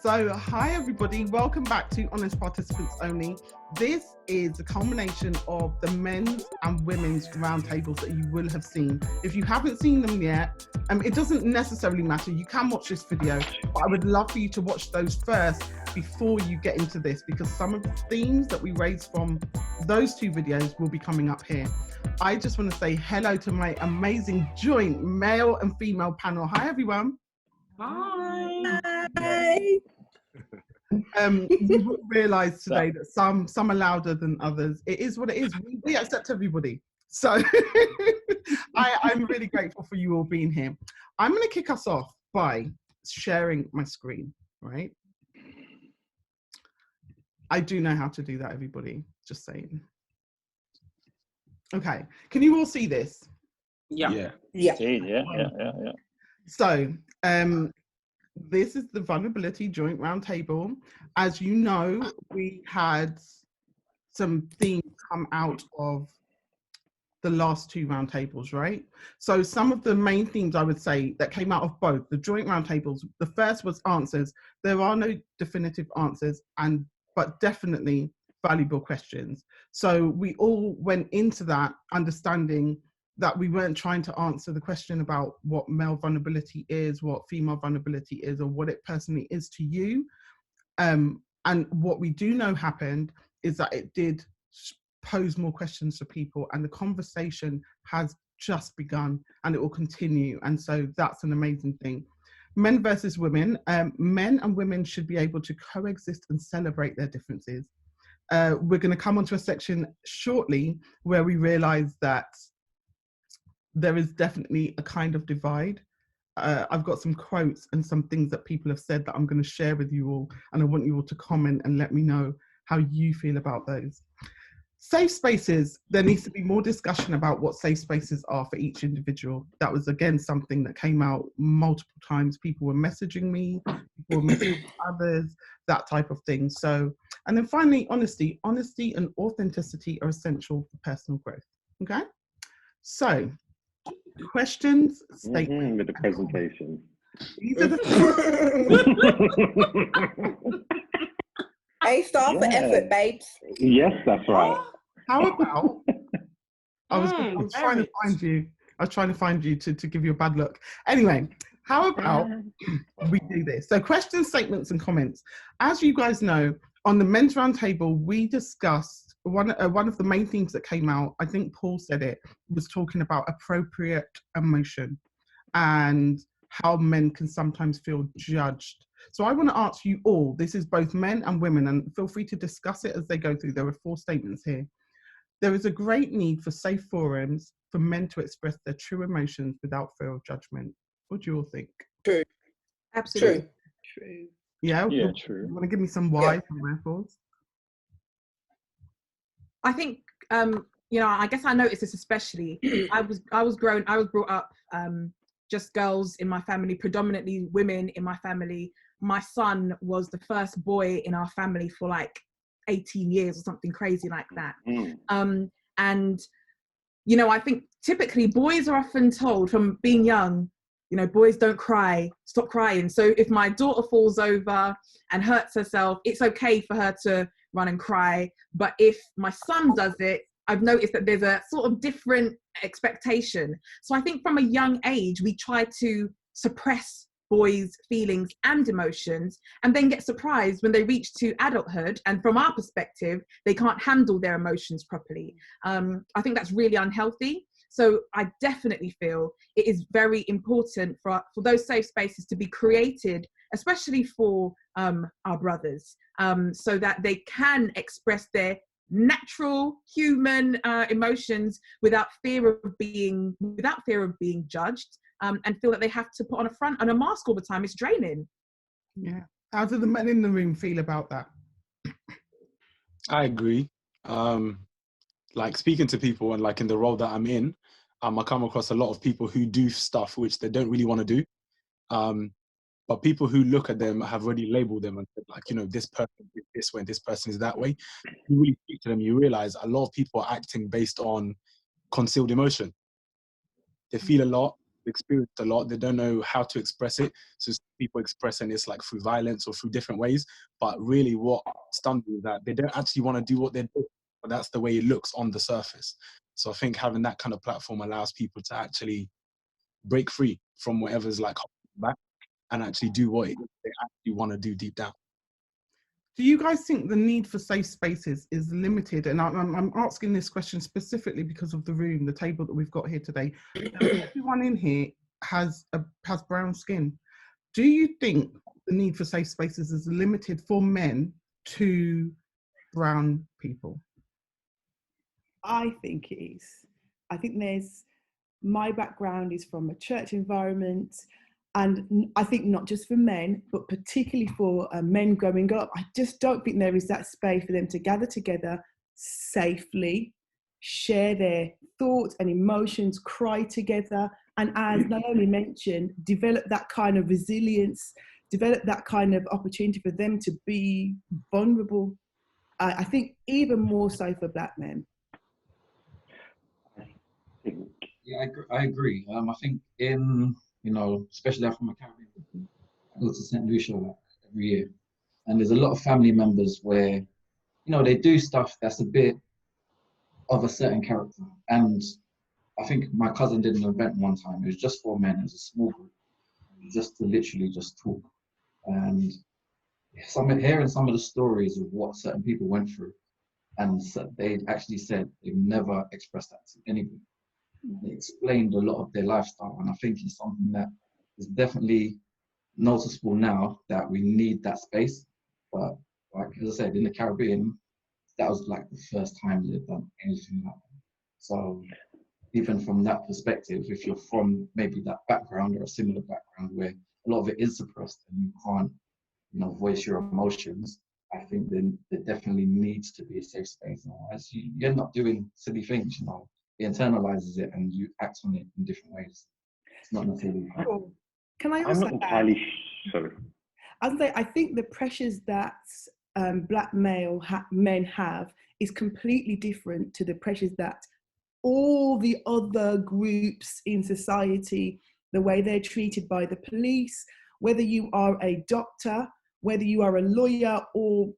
So, hi everybody, welcome back to Honest Participants Only. This is the culmination of the men's and women's roundtables that you will have seen. If you haven't seen them yet, it doesn't necessarily matter. You can watch this video, but I would love for you to watch those first before you get into this, because some of the themes that we raised from those two videos will be coming up here. I just want to say hello to my amazing joint male and female panel. Hi everyone. Hi. Hi. You will realise today that some are louder than others. It is what it is. We accept everybody. So I'm really grateful for you all being here. I'm going to kick us off by sharing my screen, right? I do know how to do that, everybody. Just saying. Okay. Can you all see this? Yeah. So, this is the Vulnerability Joint Roundtable. As you know, we had some themes come out of the last two roundtables, right? So some of the main themes I would say that came out of both the joint roundtables, the first was answers. There are no definitive answers, but definitely valuable questions. So we all went into that understanding that we weren't trying to answer the question about what male vulnerability is, what female vulnerability is, or what it personally is to you. And what we do know happened is that it did pose more questions for people, and the conversation has just begun and it will continue. And so that's an amazing thing. Men versus women. Men and women should be able to coexist and celebrate their differences. We're going to come onto a section shortly where we realize that there is definitely a kind of divide. I've got some quotes and some things that people have said that I'm going to share with you all, and I want you all to comment and let me know how you feel about those. Safe spaces, there needs to be more discussion about what safe spaces are for each individual. That was, again, something that came out multiple times. People were messaging me, people were messaging others, that type of thing. So, and then finally, honesty. Honesty and authenticity are essential for personal growth, okay? So, questions, statements. With the presentation. These are the A star for effort, babes. Yes, that's right. How about, I was trying to find you. I was trying to find you to give you a bad look. Anyway, how about we do this? So questions, statements, and comments. As you guys know, on the men's roundtable, we discussed one of the main themes that came out, I think Paul said it, was talking about appropriate emotion and how men can sometimes feel judged. So I want to ask you all, this is both men and women, and feel free to discuss it as they go through. There are 4 statements here. There is a great need for safe forums for men to express their true emotions without fear of judgment. What do you all think? True. Absolutely. True. Yeah? Yeah, true. You want to give me some whys and wherefores? I think I guess I noticed this especially. I was brought up just girls in my family, predominantly women in my family. My son was the first boy in our family for like 18 years or something crazy like that. And I think typically boys are often told from being young, boys don't cry, stop crying. So if my daughter falls over and hurts herself, it's okay for her to run and cry. But if my son does it, I've noticed that there's a sort of different expectation. So I think from a young age, we try to suppress boys' feelings and emotions, and then get surprised when they reach to adulthood, and from our perspective, they can't handle their emotions properly. I think that's really unhealthy. So I definitely feel it is very important for those safe spaces to be created, especially for our brothers, so that they can express their natural human emotions without fear of being judged, and feel that they have to put on a front and a mask all the time. It's draining. Yeah. How do the men in the room feel about that? I agree. Like speaking to people and like in the role that I'm in, I come across a lot of people who do stuff which they don't really want to do. But people who look at them have already labeled them and said, like, this person is this way, this person is that way. You really speak to them, you realize a lot of people are acting based on concealed emotion. They feel a lot, experienced a lot, they don't know how to express it. So people expressing it's like through violence or through different ways. But really what stunned me is that they don't actually want to do what they're doing, but that's the way it looks on the surface. So I think having that kind of platform allows people to actually break free from whatever's like holding them back and actually do what they actually want to do deep down. Do you guys think the need for safe spaces is limited? And I'm asking this question specifically because of the room, the table that we've got here today. Everyone in here has brown skin. Do you think the need for safe spaces is limited for men to brown people? I think it is. I think my background is from a church environment, and I think not just for men, but particularly for men growing up, I just don't think there is that space for them to gather together safely, share their thoughts and emotions, cry together, and as Naomi mentioned, develop that kind of resilience, develop that kind of opportunity for them to be vulnerable. I think even more so for Black men. Yeah, I agree. I think in, especially I'm from a Caribbean, I go to St. Lucia every year. And there's a lot of family members where, they do stuff that's a bit of a certain character. And I think my cousin did an event one time. It was just for men. It was a small group, just to literally just talk. And hearing some of the stories of what certain people went through, and they actually said they've never expressed that to anybody. They explained a lot of their lifestyle, and I think it's something that is definitely noticeable now, that we need that space. But like as I said, in the Caribbean, that was like the first time they've done anything like that. So even from that perspective, if you're from maybe that background or a similar background where a lot of it is suppressed and you can't, voice your emotions, I think then there definitely needs to be a safe space. Otherwise, you end up doing silly things. It internalizes it and you act on it in different ways. It's not necessarily. Can I also I'm not entirely sorry. I think the pressures that Black men have is completely different to the pressures that all the other groups in society, the way they're treated by the police, whether you are a doctor, whether you are a lawyer or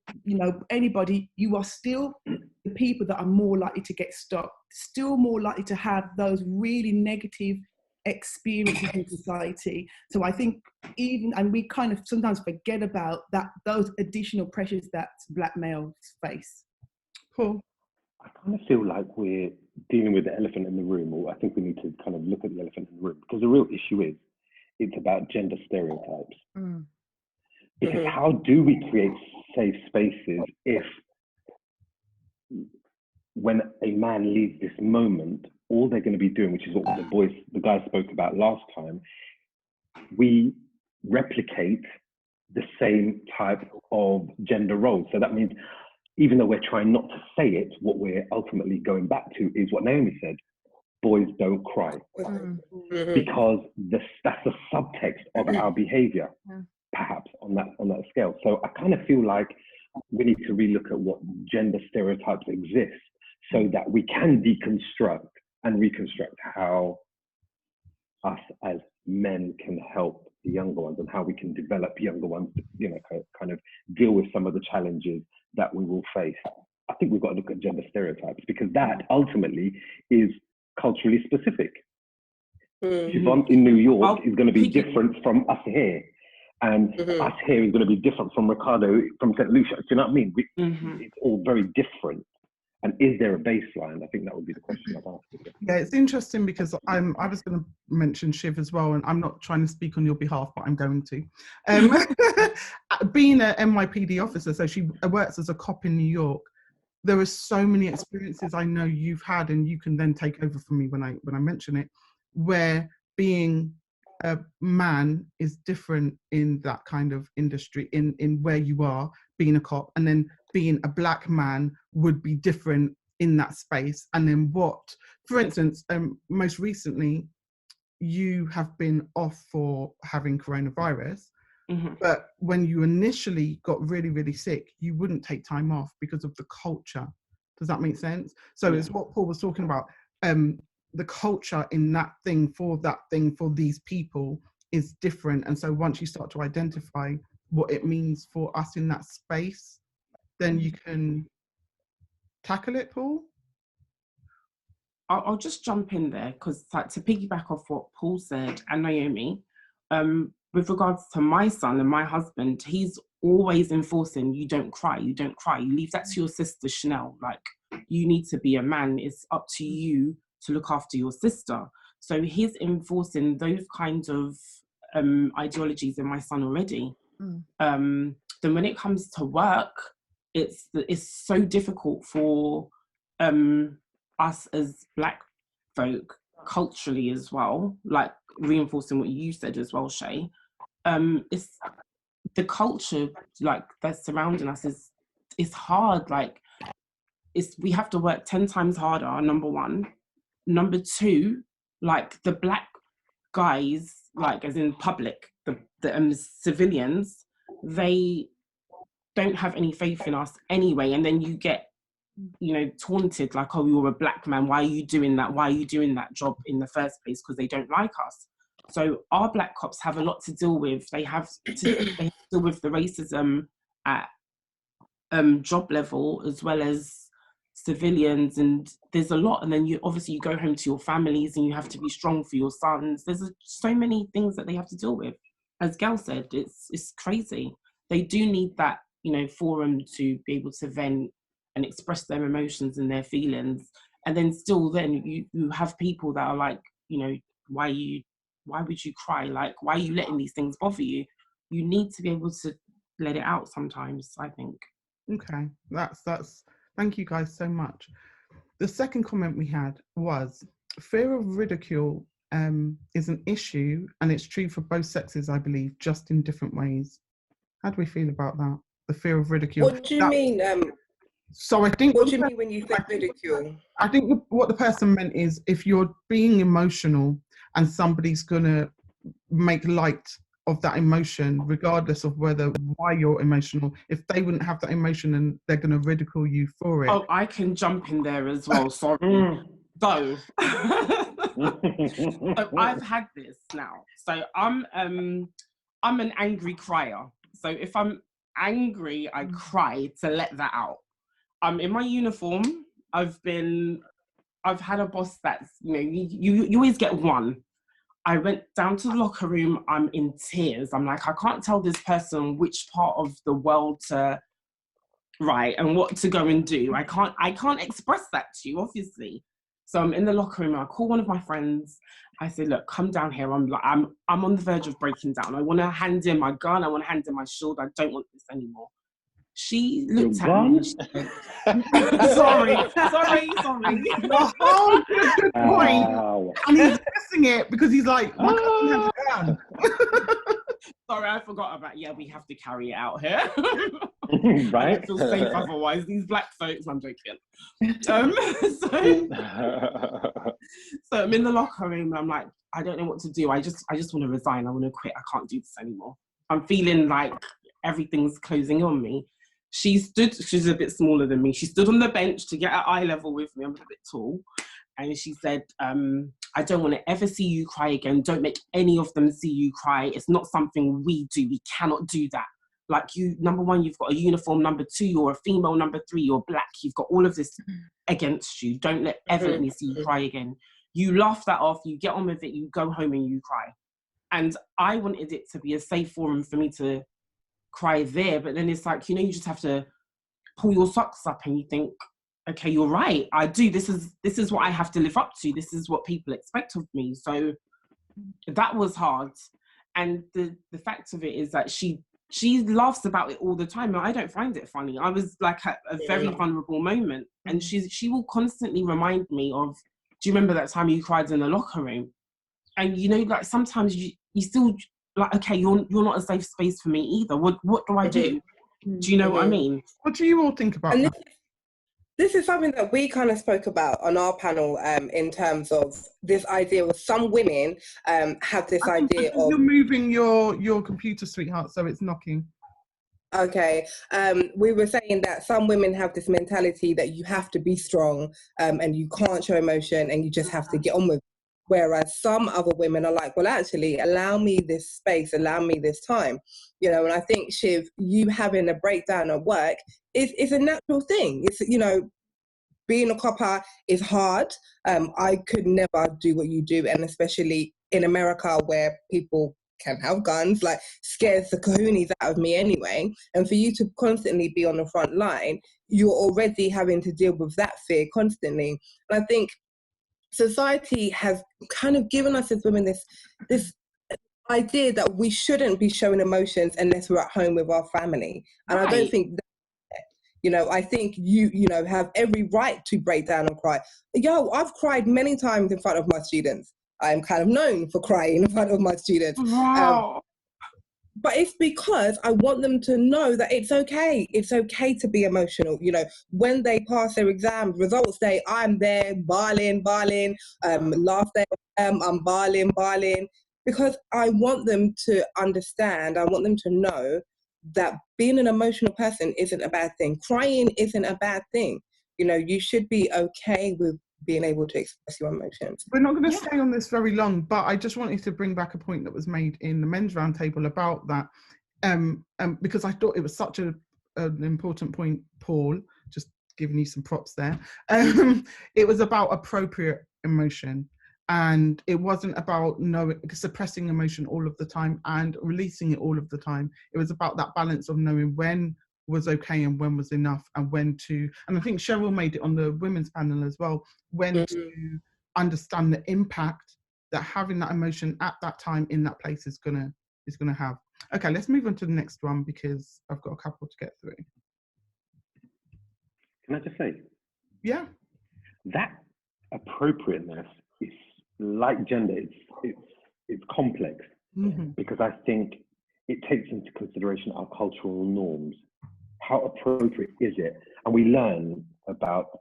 anybody, you are still the people that are more likely to get stopped, still more likely to have those really negative experiences in society. So I think and we kind of sometimes forget about those additional pressures that Black males face. Paul? I kind of feel like we're dealing with the elephant in the room, or I think we need to kind of look at the elephant in the room, because the real issue is it's about gender stereotypes. Because how do we create safe spaces if when a man leaves this moment, all they're going to be doing, which is what the guy spoke about last time, we replicate the same type of gender roles. So that means even though we're trying not to say it, what we're ultimately going back to is what Naomi said: boys don't cry. Because that's the subtext of our behavior, perhaps on that scale. So I kind of feel like we need to relook at what gender stereotypes exist so that we can deconstruct and reconstruct how us as men can help the younger ones and how we can develop younger ones to, kind of deal with some of the challenges that we will face. I think we've got to look at gender stereotypes because that ultimately is culturally specific. Eeeevone in New York is going to be different from us here. And us here is going to be different from Ricardo from St. Lucia. Do you know what I mean? It's all very different. And is there a baseline? I think that would be the question I'd ask. Yeah, it's interesting because I was going to mention Shiv as well, and I'm not trying to speak on your behalf, but I'm going to. Being an NYPD officer, so she works as a cop in New York, there are so many experiences I know you've had, and you can then take over from me when I mention it, where being a man is different in that kind of industry, in where you are being a cop, and then being a Black man would be different in that space. And then what, for instance, most recently, you have been off for having coronavirus, but when you initially got really, really sick, you wouldn't take time off because of the culture. Does that make sense? So it's what Paul was talking about. the culture in that thing for these people is different. And so once you start to identify what it means for us in that space, then you can tackle it, Paul. I'll just jump in there because, like, to piggyback off what Paul said and Naomi, with regards to my son and my husband, he's always enforcing, you don't cry, you leave that to your sister Chanel. Like, you need to be a man, it's up to you to look after your sister. So he's enforcing those kinds of ideologies in my son already. Then when it comes to work, it's so difficult for us as Black folk culturally as well, like reinforcing what you said as well, Shae. It's the culture like that's surrounding us is hard. Like, we have to work 10 times harder, number one. Number two, like the Black guys, like as in public, the civilians, they don't have any faith in us anyway. And then you get, you know, taunted like, oh, you're a Black man, why are you doing that? Why are you doing that job in the first place? Because they don't like us. So our Black cops have a lot to deal with. They have to deal with the racism at job level as well as civilians, and there's a lot. And then you go home to your families and you have to be strong for your sons. There's so many things that they have to deal with. As Gail said, it's crazy. They do need that, you know, forum to be able to vent and express their emotions and their feelings. And then still then you have people that are like, you know, why would you cry? Like, why are you letting these things bother you? You need to be able to let it out sometimes, I think. Okay, that's thank you guys so much. The second comment we had was fear of ridicule is an issue, and it's true for both sexes, I believe, just in different ways. How do we feel about that? The fear of ridicule. What do you mean? So I think. What do you mean when you think ridicule? I think what the person meant is if you're being emotional and somebody's gonna make light of that emotion, regardless of why you're emotional, if they wouldn't have that emotion and they're gonna ridicule you for it. Oh, I can jump in there as well. Sorry. So I've had this now. So I'm an angry crier. So if I'm angry, I cry to let that out. In my uniform, I've had a boss that's, you know, you always get one. I went down to the locker room, I'm in tears. I'm like, I can't tell this person which part of the world to write and what to go and do. I can't express that to you, obviously. So I'm in the locker room, I call one of my friends. I say, look, come down here. I'm on the verge of breaking down. I want to hand in my gun. I want to hand in my shield. I don't want this anymore. She looked at me and she said, sorry. Oh, good point. And he's pressing it because he's like, my cousin has a gun. Sorry, I forgot about, we have to carry it out here. Right? I feel safe otherwise. These Black folks, I'm joking. So I'm in the locker room and I'm like, I don't know what to do. I just want to resign. I want to quit. I can't do this anymore. I'm feeling like everything's closing on me. She's a bit smaller than me. She stood on the bench to get at eye level with me. I'm a bit tall. And she said, I don't want to ever see you cry again. Don't make any of them see you cry. It's not something we do. We cannot do that. Like, you, number one, you've got a uniform. Number two, you're a female. Number three, you're Black. You've got all of this against you. Don't ever let me see you cry again. You laugh that off. You get on with it. You go home and you cry. And I wanted it to be a safe forum for me to cry there. But then it's like, you know, you just have to pull your socks up and you think, okay, you're right. I do. This is what I have to live up to. This is what people expect of me. So that was hard. And the fact of it is that she laughs about it all the time. I don't find it funny. I was like at a very vulnerable moment. And she will constantly remind me of, do you remember that time you cried in the locker room? And, you know, like sometimes you still like, okay, you're not a safe space for me either. What do I do? Do you know what I mean? What do you all think about that? This is something that we kind of spoke about on our panel in terms of this idea of some women have this idea of... You're moving your computer, sweetheart, so it's knocking. Okay. We were saying that some women have this mentality that you have to be strong, and you can't show emotion and you just have to get on with it. Whereas some other women are like, well, actually, allow me this space, allow me this time. You know, and I think, Shiv, you having a breakdown at work is a natural thing. It's, you know, being a copper is hard. I could never do what you do, and especially in America where people can have guns, like, scares the kahoonies out of me anyway. And for you to constantly be on the front line, you're already having to deal with that fear constantly. And I think society has kind of given us as women this idea that we shouldn't be showing emotions unless we're at home with our family. And I don't think that, you know, I think you know, have every right to break down and cry. Yo, I've cried many times in front of my students. I'm kind of known for crying in front of my students. Wow. But it's because I want them to know that it's okay. It's okay to be emotional. You know, when they pass their exams, results day, I'm there bawling. Last day, I'm bawling. Because I want them to understand, I want them to know that being an emotional person isn't a bad thing. Crying isn't a bad thing. You know, you should be okay with being able to express your emotions. We're not going to stay on this very long, but I just wanted to bring back a point that was made in the men's roundtable about that, because I thought it was such an important point, Paul, just giving you some props there. It was about appropriate emotion, and it wasn't about suppressing emotion all of the time and releasing it all of the time. It was about that balance of knowing when was okay and when was enough, and when to, and I think Cheryl made it on the women's panel as well, when to understand the impact that having that emotion at that time in that place is gonna have. Okay, let's move on to the next one because I've got a couple to get through. Can I just say? Yeah. That appropriateness is like gender, it's complex, because I think it takes into consideration our cultural norms. How appropriate is it? And we learn about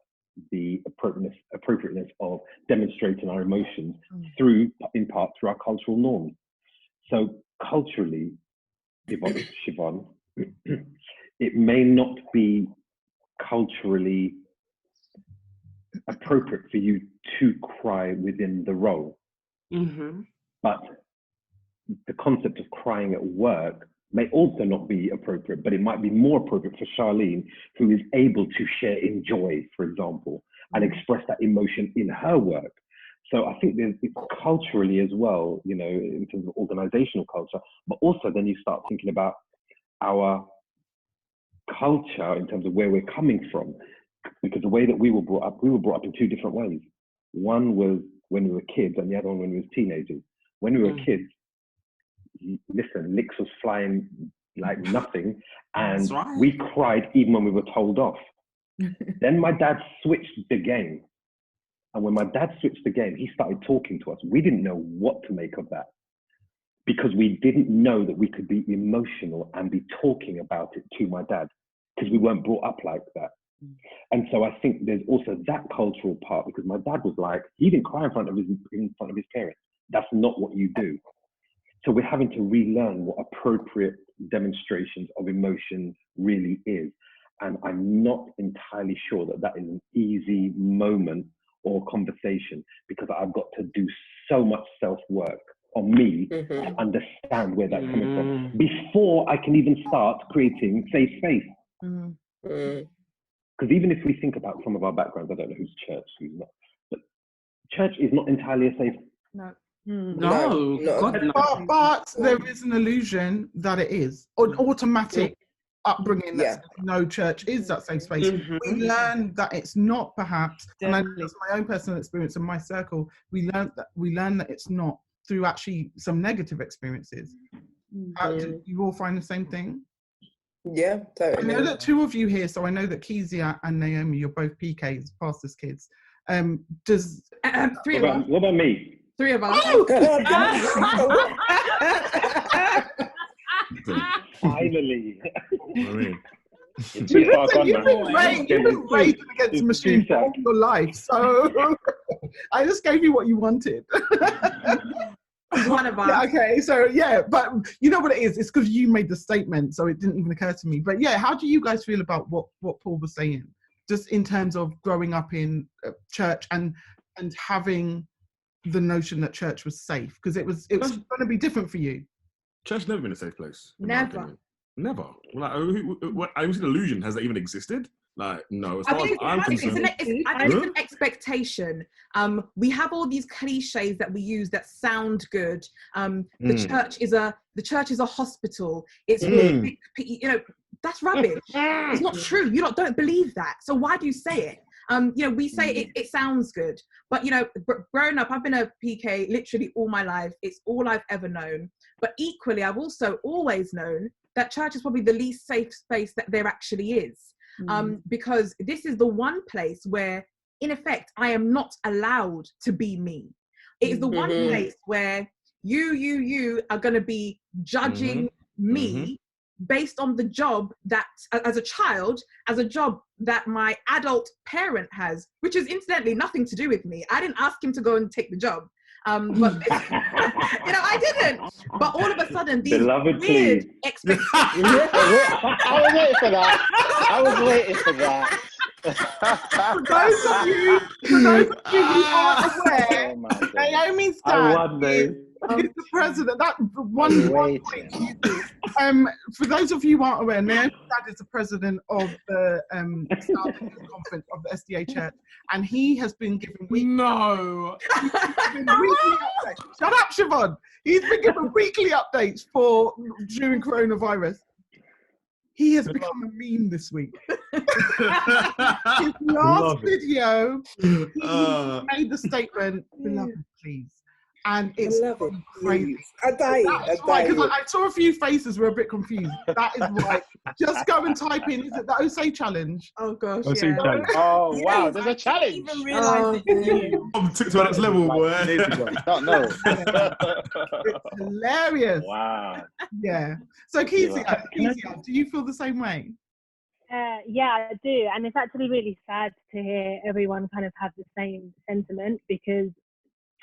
the appropriateness of demonstrating our emotions in part through our cultural norms. So culturally, Siobhan, it may not be culturally appropriate for you to cry within the role, but the concept of crying at work may also not be appropriate, but it might be more appropriate for Charlene, who is able to share in joy, for example, and express that emotion in her work. So I think it's culturally as well, you know, in terms of organizational culture, but also then you start thinking about our culture in terms of where we're coming from, because the way that we were brought up in two different ways. One was when we were kids, and the other one when we were teenagers. When we were kids, listen, licks was flying like nothing, and we cried even when we were told off. Then my dad switched the game, and when my dad switched the game, he started talking to us. We didn't know what to make of that, because we didn't know that we could be emotional and be talking about it to my dad, because we weren't brought up like that. And so I think there's also that cultural part, because my dad was like, he didn't cry in front of his parents. That's not what you do. So we're having to relearn what appropriate demonstrations of emotion really is. And I'm not entirely sure that that is an easy moment or conversation, because I've got to do so much self-work on me to understand where that's coming from before I can even start creating safe space. Because even if we think about some of our backgrounds, I don't know who's church, who's not, but church is not entirely a safe. But there is an illusion that it is an automatic upbringing that no church is that safe space. We learn that it's not, perhaps, and I know that's my own personal experience in my circle. We learn that it's not through actually some negative experiences. Do you all find the same thing? Yeah, totally. I know that two of you here, so I know that Kezia and Naomi, you're both PKs, pastors' kids. Does three of us? What about me? Three of us. Finally. You've been raised against machine all your life, so I just gave you what you wanted. One of us. Yeah, okay, so yeah, but you know what it is? It's because you made the statement, so it didn't even occur to me. But yeah, how do you guys feel about what Paul was saying, just in terms of growing up in church and having the notion that church was safe? Because it was going to be different for you. Church never been a safe place. Never. Never. Like, I was an illusion. Has that even existed? Like, no. As I far as think I'm it's concerned, it's an expectation. We have all these cliches that we use that sound good. The church is a hospital. It's you know, that's rubbish. It's not true. You don't believe that. So why do you say it? You know, we say it sounds good, but you know, growing up, I've been a PK literally all my life. It's all I've ever known. But equally, I've also always known that church is probably the least safe space that there actually is. Because this is the one place where, in effect, I am not allowed to be me. It is the one place where you are going to be judging me based on the job that, as a child, that my adult parent has, which is incidentally nothing to do with me. I didn't ask him to go and take the job. But you know, I didn't. But all of a sudden, these weird expectations. I was waiting for that. For those of you who aren't aware, Naomi's dad is the president. That one point. For those of you who aren't aware, Naomi's dad is the president of the conference of the SDA Church, and he has been giving weekly. Shut up, Siobhan. He's been giving weekly updates during coronavirus. He has become a meme this week. His last video, he made the statement, "Beloved, please." And it's crazy. I died. Because I saw a few faces were a bit confused. That is right. Just go and type in, is it the OSA challenge? Oh gosh, OSA challenge. Oh wow, there's a challenge. I didn't even realise it. took to the next level, boy. Don't know. It's hilarious. Wow. Yeah. So Kezia, do you feel the same way? Yeah, I do. And it's actually really sad to hear everyone kind of have the same sentiment, because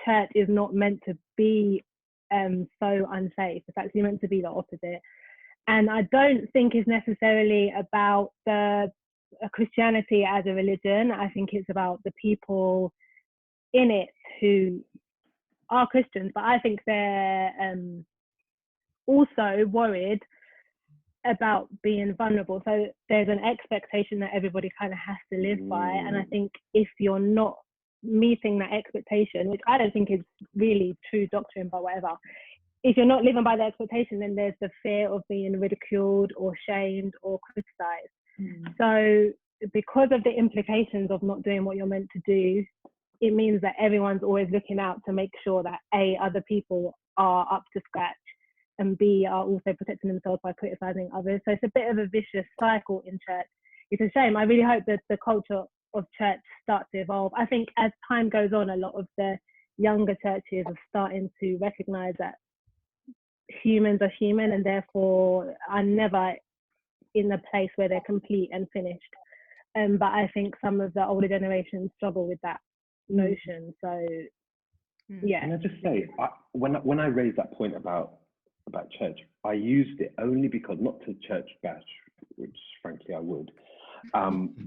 church is not meant to be so unsafe. It's actually meant to be the opposite. And I don't think it's necessarily about Christianity as a religion. I think it's about the people in it who are Christians, but I think they're also worried about being vulnerable. So there's an expectation that everybody kind of has to live by. And I think if you're not meeting that expectation, which I don't think is really true doctrine, but whatever, if you're not living by the expectation, then there's the fear of being ridiculed or shamed or criticized. So because of the implications of not doing what you're meant to do, it means that everyone's always looking out to make sure that A, other people are up to scratch, and B, are also protecting themselves by criticizing others. So it's a bit of a vicious cycle in church. It's a shame. I really hope that the culture of church starts to evolve. I think as time goes on, a lot of the younger churches are starting to recognize that humans are human, and therefore are never in a place where they're complete and finished. But I think some of the older generations struggle with that notion. So yeah. Can I just say, when I raised that point about church, I used it only because, not to church bash, which frankly I would,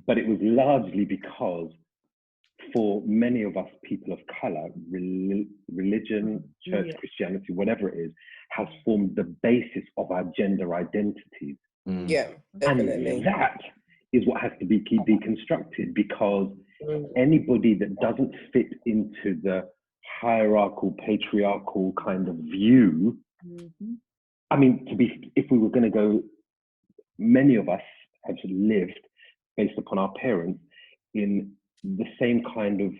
but it was largely because for many of us people of color, religion, church, Christianity, whatever it is, has formed the basis of our gender identities. Yeah, definitely. And that is what has to be deconstructed, because anybody that doesn't fit into the hierarchical, patriarchal kind of view, I mean, if we were going to go, many of us have lived based upon our parents in the same kind of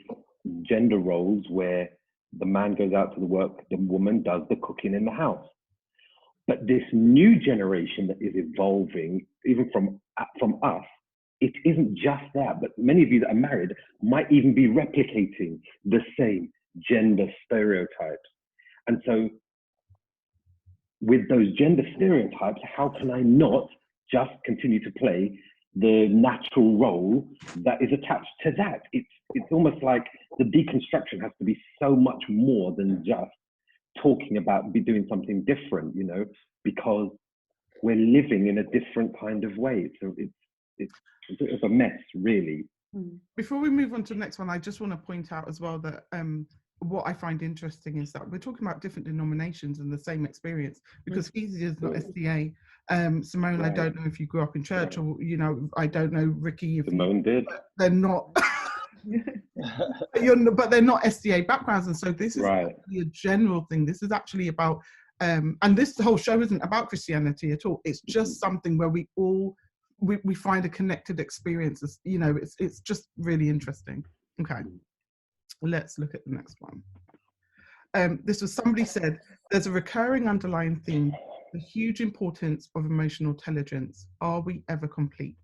gender roles, where the man goes out to the work, the woman does the cooking in the house. But this new generation that is evolving, even from us, it isn't just that, but many of you that are married might even be replicating the same gender stereotypes. And so with those gender stereotypes, how can I not just continue to play the natural role that is attached to that? It's almost like the deconstruction has to be so much more than just talking about be doing something different, you know, because we're living in a different kind of way. So it's a bit of a mess, really. Before we move on to the next one, I just want to point out as well that what I find interesting is that we're talking about different denominations and the same experience, because Kezia is not SDA. Simone, I don't know if you grew up in church, or, you know, I don't know, Ricky, if Simone did. They're not. But they're not SDA backgrounds, and so this is actually a general thing. This is actually about, and this whole show isn't about Christianity at all. It's just something where we all we find a connected experience. You know, it's just really interesting. Okay, let's look at the next one. This was, somebody said, there's a recurring underlying theme: the huge importance of emotional intelligence. Are we ever complete?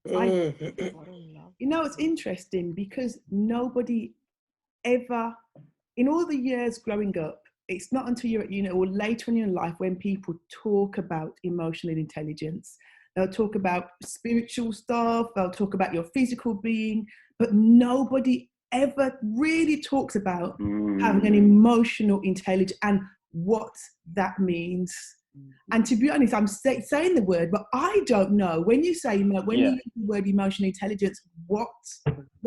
You know, it's interesting because nobody ever, in all the years growing up, it's not until you're at uni or later in your life when people talk about emotional intelligence. They'll talk about spiritual stuff, they'll talk about your physical being, but nobody ever really talks about having an emotional intelligence and what that means. And to be honest, I'm saying the word, but I don't know. When you say, when you use the word emotional intelligence, what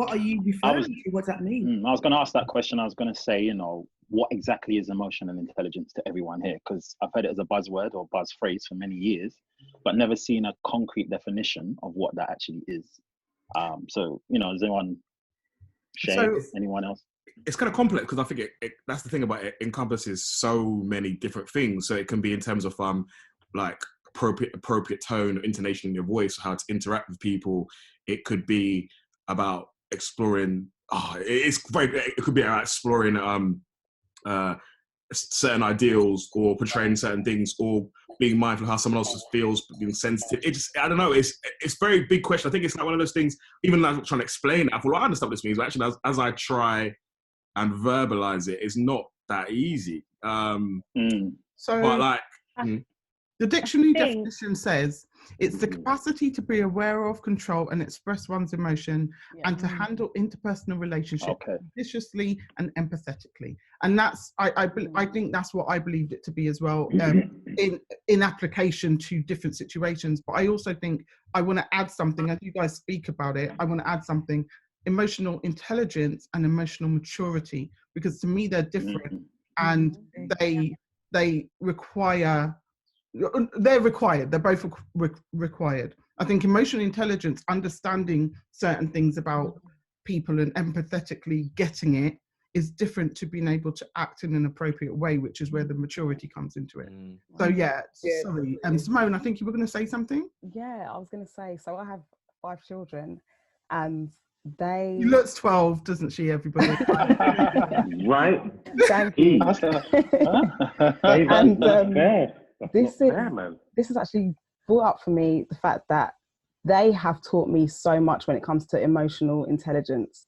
are you referring to? What does that mean? I was going to ask that question. I was going to say, you know, what exactly is emotional intelligence to everyone here? Because I've heard it as a buzzword or buzz phrase for many years, but never seen a concrete definition of what that actually is. So, you know, is anyone, Shae, anyone else? It's kind of complex because I think that's the thing about it, encompasses so many different things. So it can be in terms of like appropriate tone, intonation in your voice, how to interact with people. It could be about exploring. It could be about exploring certain ideals or portraying certain things, or being mindful of how someone else feels, being sensitive. I don't know. It's a very big question. I think it's like one of those things. Even like trying to explain it, I thought, well, I understand what this means. But actually, as I try and verbalize it, it's not that easy. So, but like, the dictionary definition says it's the capacity to be aware of, control, and express one's emotion, and to handle interpersonal relationships judiciously and empathetically. And that's, I think that's what I believed it to be as well, in application to different situations. But I also think I want to add something, as you guys speak about it, I want to add something: emotional intelligence and emotional maturity, because to me they're different, and they require, they're required. They're both required. I think emotional intelligence, understanding certain things about people and empathetically getting it, is different to being able to act in an appropriate way, which is where the maturity comes into it. So sorry. Simone, I think you were going to say something? Yeah, I was going to say, so I have 5 children, and they... She looks 12, doesn't she, everybody? Right? Thank you. And this is actually brought up for me the fact that they have taught me so much when it comes to emotional intelligence.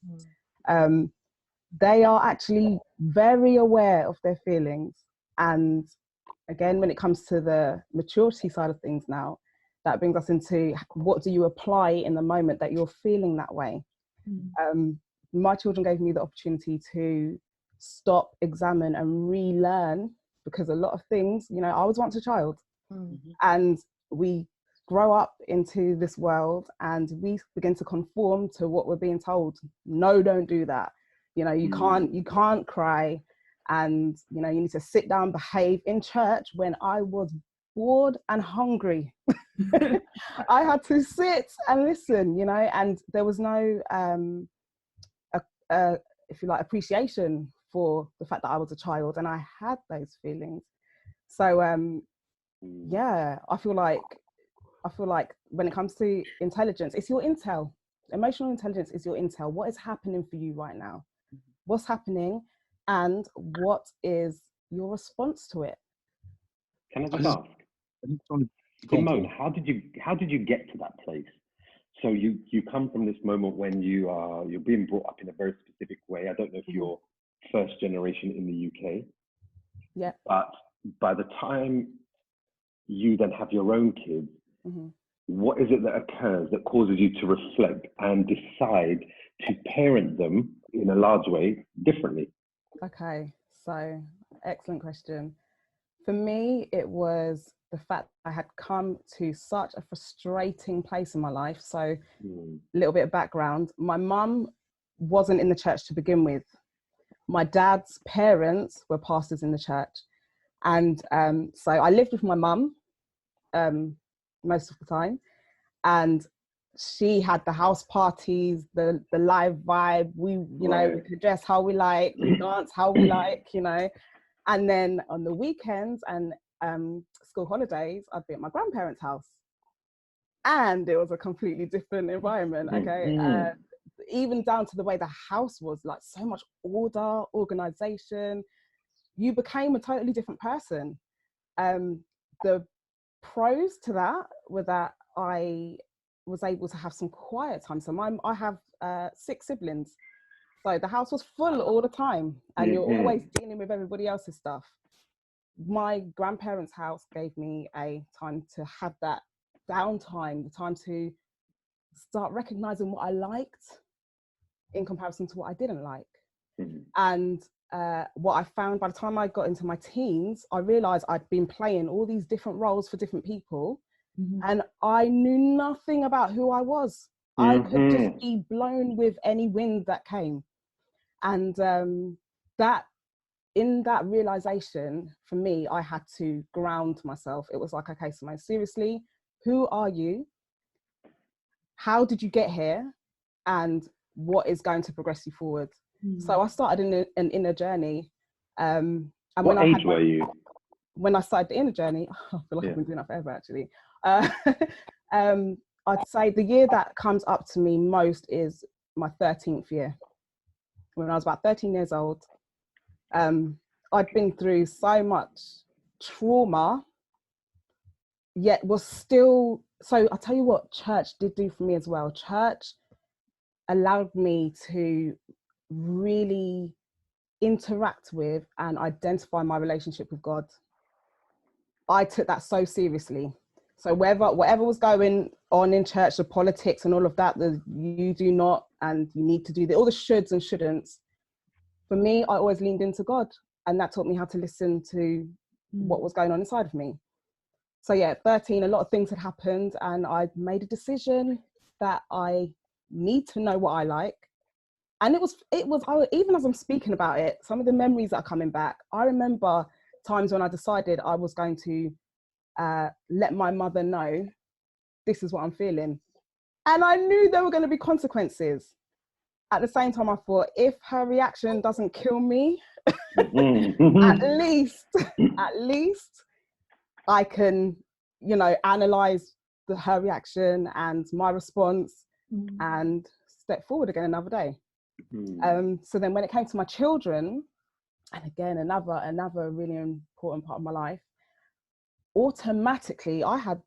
They are actually very aware of their feelings. And again, when it comes to the maturity side of things now, that brings us into what do you apply in the moment that you're feeling that way? My children gave me the opportunity to stop, examine, and relearn, because a lot of things, you know, I was once a child, and we grow up into this world and we begin to conform to what we're being told. No, don't do that. You know, you can't cry, and you know, you need to sit down, behave. In church, when I was bored and hungry, I had to sit and listen, you know, and there was no if you like, appreciation for the fact that I was a child and I had those feelings. So I feel like when it comes to intelligence, it's your intel. Emotional intelligence is your intel. What is happening for you right now? What's happening, and what is your response to it? Can I just ask, Simone, how did you get to that place? So you come from this moment when you're being brought up in a very specific way. I don't know if you're first generation in the UK. Yeah. But by the time you then have your own kids, what is it that occurs that causes you to reflect and decide to parent them in a large way differently? Okay, so Excellent question. For me, it was the fact I had come to such a frustrating place in my life. So a little bit of background. My mum wasn't in the church to begin with. My dad's parents were pastors in the church. And so I lived with my mum most of the time. And she had the house parties, the live vibe. We, you know, we could dress how we like, we dance how we like, you know. And then on the weekends and school holidays, I'd be at my grandparents' house. And it was a completely different environment, okay? Even down to the way the house was, like so much order, organization. You became a totally different person. The pros to that were that I was able to have some quiet time. So I have 6 siblings. So the house was full all the time and you're always dealing with everybody else's stuff. My grandparents' house gave me a time to have that downtime, the time to start recognizing what I liked in comparison to what I didn't like. And what I found by the time I got into my teens, I realized I'd been playing all these different roles for different people. And I knew nothing about who I was. I could just be blown with any wind that came. And that, in that realization, for me, I had to ground myself. It was like, okay, Simone, seriously, who are you? How did you get here? And what is going to progress you forward? So I started an inner journey. And what age were you? When I started the inner journey, I feel like I've been doing that forever, actually. I'd say the year that comes up to me most is my 13th year. When I was about 13 years old, I'd been through so much trauma, yet was still, so I'll tell you what church did do for me as well. Church allowed me to really interact with and identify my relationship with God. I took that so seriously. So whatever was going on in church, the politics and all of that, you do not, and you need to do all the shoulds and shouldn'ts. For me, I always leaned into God, and that taught me how to listen to what was going on inside of me. So yeah, at 13, a lot of things had happened, and I made a decision that I need to know what I like. And it was even as I'm speaking about it, some of the memories that are coming back, I remember times when I decided I was going to let my mother know this is what I'm feeling. And I knew there were going to be consequences. At the same time, I thought, if her reaction doesn't kill me, at least I can, you know, analyze her reaction and my response and step forward again another day. So then when it came to my children, and again, another really important part of my life, automatically I had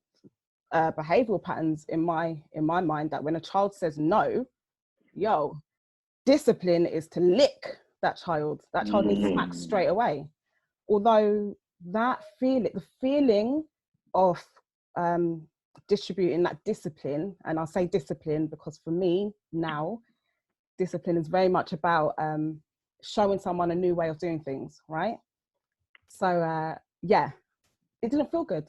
behavioral patterns in my mind that when a child says no, discipline is to lick that child. That child needs smacked straight away. Although the feeling of distributing that discipline, and I'll say discipline because for me now, discipline is very much about showing someone a new way of doing things, right? So yeah, it didn't feel good.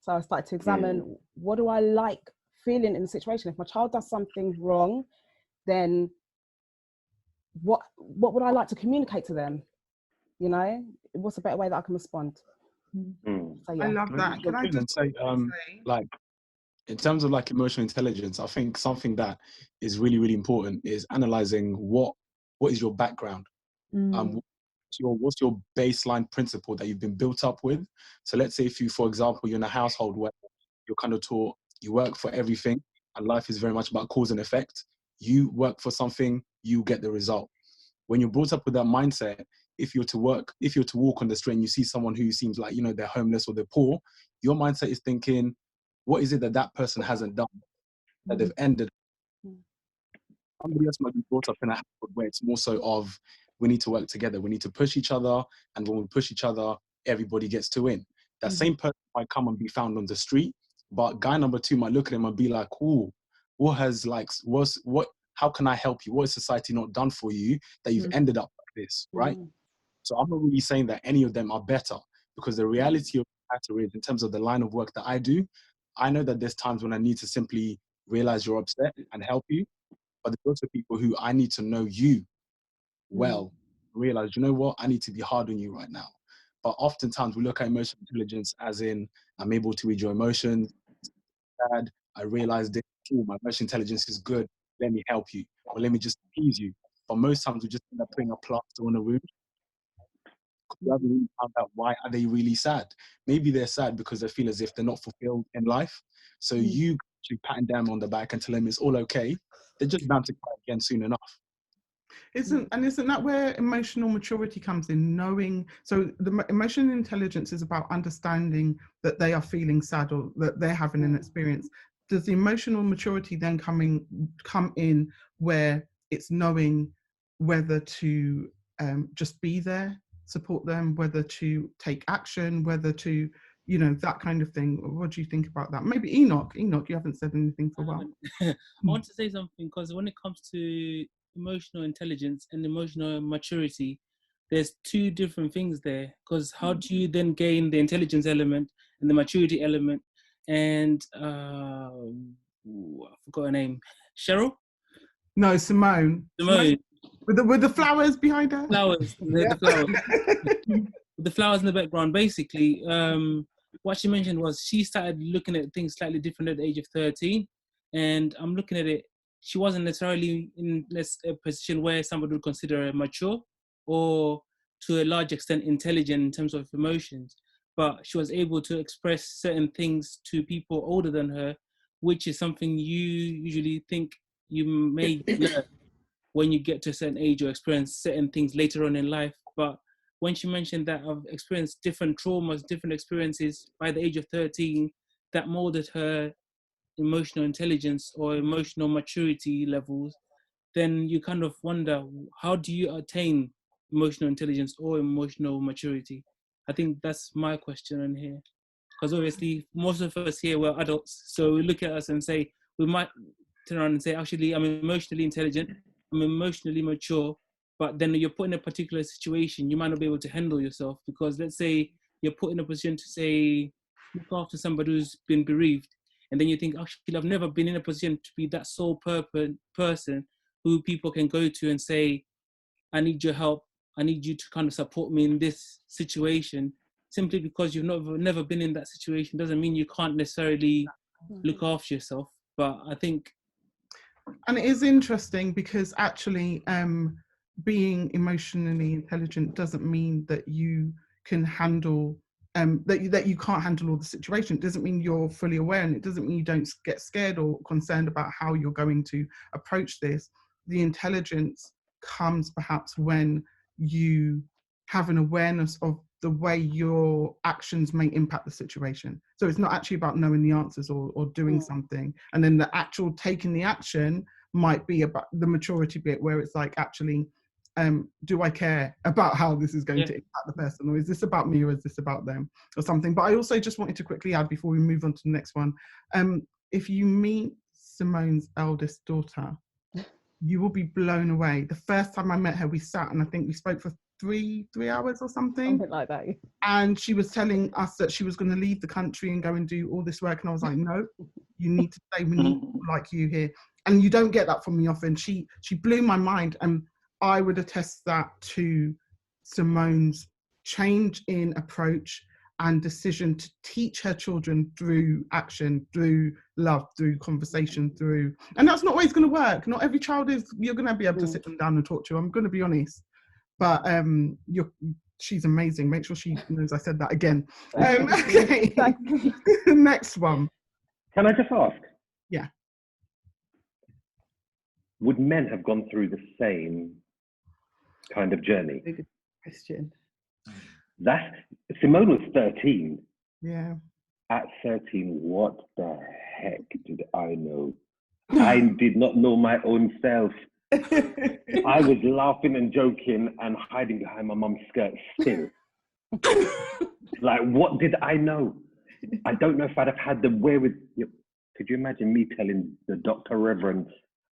So I started to examine, what do I like feeling in the situation? If my child does something wrong, then what would I like to communicate to them? You know, what's a better way that I can respond? So, yeah. I love that. Can I just say, like, in terms of like emotional intelligence, I think something that is really, really important is analyzing what is your background. What's your baseline principle that you've been built up with? So let's say if you, for example, you're in a household where you're kind of taught you work for everything and life is very much about cause and effect. You work for something, you get the result. When you're brought up with that mindset, if you're to walk on the street and you see someone who seems like, you know, they're homeless or they're poor, your mindset is thinking, what is it that person hasn't done that they've ended? Somebody else might be brought up in a household where it's more so of, we need to work together, we need to push each other, and when we push each other, everybody gets to win. That same person might come and be found on the street, but guy number 2 might look at him and be like, "Ooh, how can I help you? What has society not done for you that you've ended up like this?" Right? So I'm not really saying that any of them are better, because the reality of the matter is, in terms of the line of work that I do, I know that there's times when I need to simply realize you're upset and help you. But there's also people who I need to know you well, realize, you know what, I need to be hard on you right now. But oftentimes we look at emotional intelligence as in, I'm able to read your emotions. Sad, I realize that my emotional intelligence is good. Let me help you, or let me just appease you. But most times we just end up putting a plaster on a wound. We haven't really found out why are they really sad. Maybe they're sad because they feel as if they're not fulfilled in life. So you actually patting them on the back and tell them it's all okay. They're just bound to cry again soon enough. Isn't that where emotional maturity comes in? Knowing, so the emotional intelligence is about understanding that they are feeling sad or that they're having an experience. Does the emotional maturity then come in where it's knowing whether to just be there, support them, whether to take action, whether to, you know, that kind of thing? What do you think about that? Maybe Enoch, you haven't said anything for a while. I want to say something, because when it comes to emotional intelligence and emotional maturity, there's two different things there. Because how do you then gain the intelligence element and the maturity element? And I forgot her name. Cheryl? No, Simone. With the flowers behind her. Flowers. The flowers. The flowers in the background. Basically, what she mentioned was she started looking at things slightly different at the age of 13, and I'm looking at it. She wasn't necessarily in a position where somebody would consider her mature or to a large extent intelligent in terms of emotions, but she was able to express certain things to people older than her, which is something you usually think you may learn when you get to a certain age or experience certain things later on in life. But when she mentioned that I've experienced different traumas, different experiences by the age of 13, that molded her emotional intelligence or emotional maturity levels, then you kind of wonder, how do you attain emotional intelligence or emotional maturity? I think that's my question in here. Because obviously, most of us here were adults, so we look at us and say, we might turn around and say, actually, I'm emotionally intelligent, I'm emotionally mature, but then you're put in a particular situation, you might not be able to handle yourself, because let's say you're put in a position to say, look after somebody who's been bereaved, and then you think, actually, I've never been in a position to be that sole person who people can go to and say, I need your help, I need you to kind of support me in this situation. Simply because you've never been in that situation doesn't mean you can't necessarily look after yourself. But I think... And it is interesting because actually being emotionally intelligent doesn't mean that you can handle that you can't handle all the situation. It doesn't mean you're fully aware, and it doesn't mean you don't get scared or concerned about how you're going to approach this. The intelligence comes perhaps when you have an awareness of the way your actions may impact the situation. So it's not actually about knowing the answers or doing something, and then the actual taking the action might be about the maturity bit, where it's like, actually, do I care about how this is going to impact the person, or is this about me, or is this about them, or something? But I also just wanted to quickly add before we move on to the next one, if you meet Simone's eldest daughter, you will be blown away. The first time I met her, we sat and I think we spoke for three hours or something like that. And she was telling us that she was going to leave the country and go and do all this work, and I was like, no, you need to stay. We need people like you here, and you don't get that from me often. She blew my mind, and I would attest that to Simone's change in approach and decision to teach her children through action, through love, through conversation, through, and that's not always going to work. Not every child you're going to be able to sit them down and talk to. I'm going to be honest, but she's amazing. Make sure she knows I said that again. Okay, next one. Can I just ask? Yeah. Would men have gone through the same kind of journey? Very good question. Simone was 13. Yeah. At 13, what the heck did I know? I did not know my own self. I was laughing and joking and hiding behind my mum's skirt still. Like, what did I know? I don't know if I'd have had the wherewithal. Could you imagine me telling the Dr. Reverend,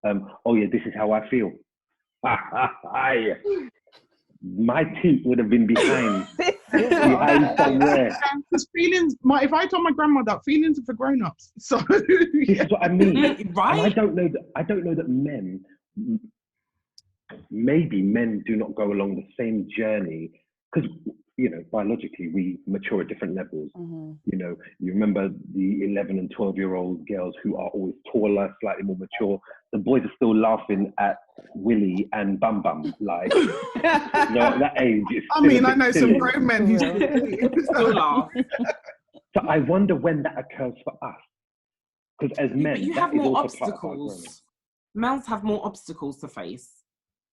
oh yeah, this is how I feel? my teeth would have been behind somewhere. Because feelings, if I told my grandma that feelings are for grown-ups, so this is what I mean. Right? And I don't know that men, maybe men do not go along the same journey because, you know, biologically we mature at different levels. You know, you remember the 11 and 12-year-old girls who are always taller, slightly more mature. The boys are still laughing at Willy and Bum Bum, like, you know, at that age. I mean, I know some grown men who still laugh. So I wonder when that occurs for us. Because as men, but you have more obstacles. Males have more obstacles to face.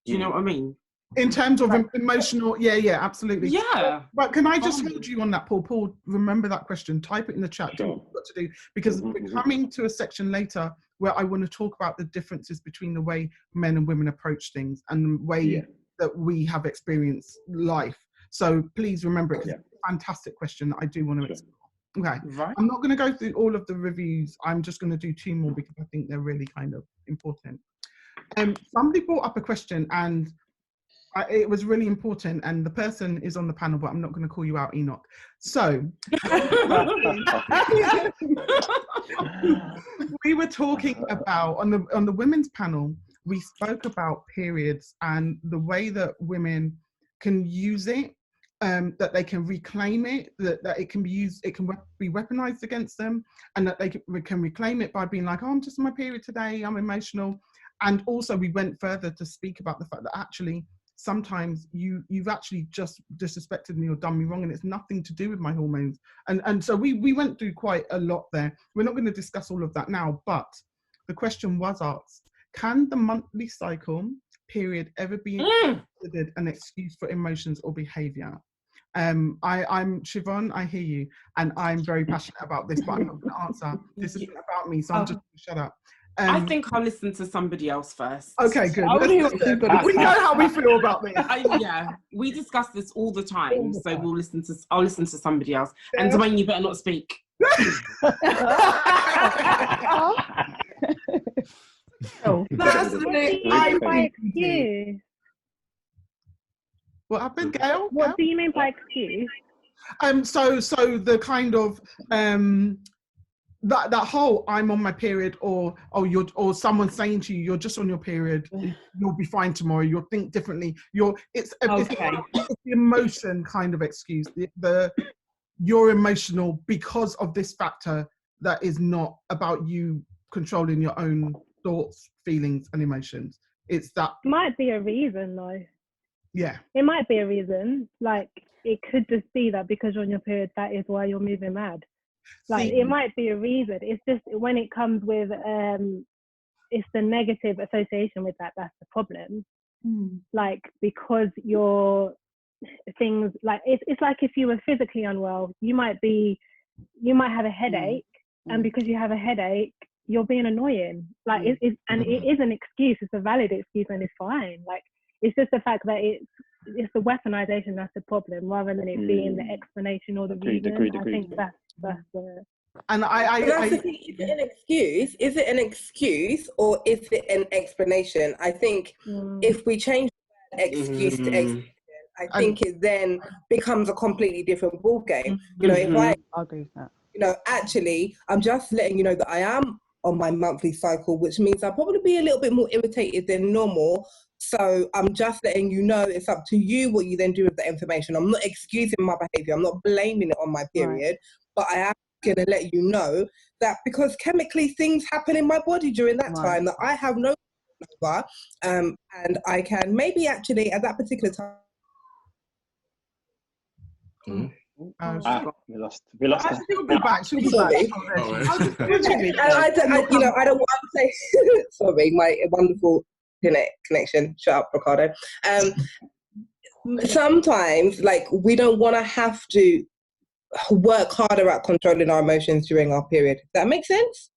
Do you know what I mean? In terms of emotional, yeah, absolutely. Yeah. But can I just hold you on that, Paul? Paul, remember that question. Type it in the chat. Sure. What to do, because we're coming to a section later where I want to talk about the differences between the way men and women approach things and the way that we have experienced life. So please remember it. It's a fantastic question that I do want to explore. Okay. Right. I'm not going to go through all of the reviews. I'm just going to do 2 more because I think they're really kind of important. Somebody brought up a question and it was really important, and the person is on the panel, but I'm not going to call you out, Enoch. So we were talking about on the women's panel. We spoke about periods and the way that women can use it, that they can reclaim it, that it can be used, it can be weaponized against them, and that they can reclaim it by being like, oh, I'm just on my period today, I'm emotional. And also we went further to speak about the fact that actually sometimes you've actually just disrespected me or done me wrong and it's nothing to do with my hormones. And so we went through quite a lot there. We're not going to discuss all of that now, but the question was asked, can the monthly cycle period ever be considered an excuse for emotions or behavior? I'm Siobhan, I hear you, and I'm very passionate about this, but I'm not going to answer. This isn't about me, so I'm just going to shut up. I think I'll listen to somebody else first. Okay, good. We know how we feel about this. Yeah, we discuss this all the time, so I'll listen to somebody else. And Dwayne, you better not speak. What happened, Gail? What do you mean by excuse? So the kind of that whole I'm on my period, or someone saying to you you're just on your period, you'll be fine tomorrow, you'll think differently, it's the emotion kind of excuse, you're emotional because of this factor that is not about you controlling your own thoughts, feelings and emotions. It's that might be a reason though. Yeah, it might be a reason. Like it could just be that because you're on your period, that is why you're moving mad. Like it might be a reason. It's just when it comes with it's the negative association with that's the problem. Like because your things, like it's like if you were physically unwell, you might have a headache, and because you have a headache, you're being annoying. Like it is an excuse. It's a valid excuse, and it's fine. Like it's just the fact that it's the weaponization that's the problem, rather than it being the explanation or the reason. I think that's the. And that's the thing. Is it an excuse? Is it an excuse or is it an explanation? I think if we change the excuse to explanation, I think it then becomes a completely different ballgame. You know, if I agree with that. You know, actually, I'm just letting you know that I am on my monthly cycle, which means I'll probably be a little bit more irritated than normal. So I'm just letting you know it's up to you what you then do with the information. I'm not excusing my behavior. I'm not blaming it on my period, but I am going to let you know that because chemically things happen in my body during that time that I have no control over, and I can maybe actually at that particular time. We lost her. She'll be back. She'll be back. I don't want to say sorry, my wonderful connection. Shut up, Ricardo. Sometimes, like, we don't want to have to work harder at controlling our emotions during our period. Does that make sense?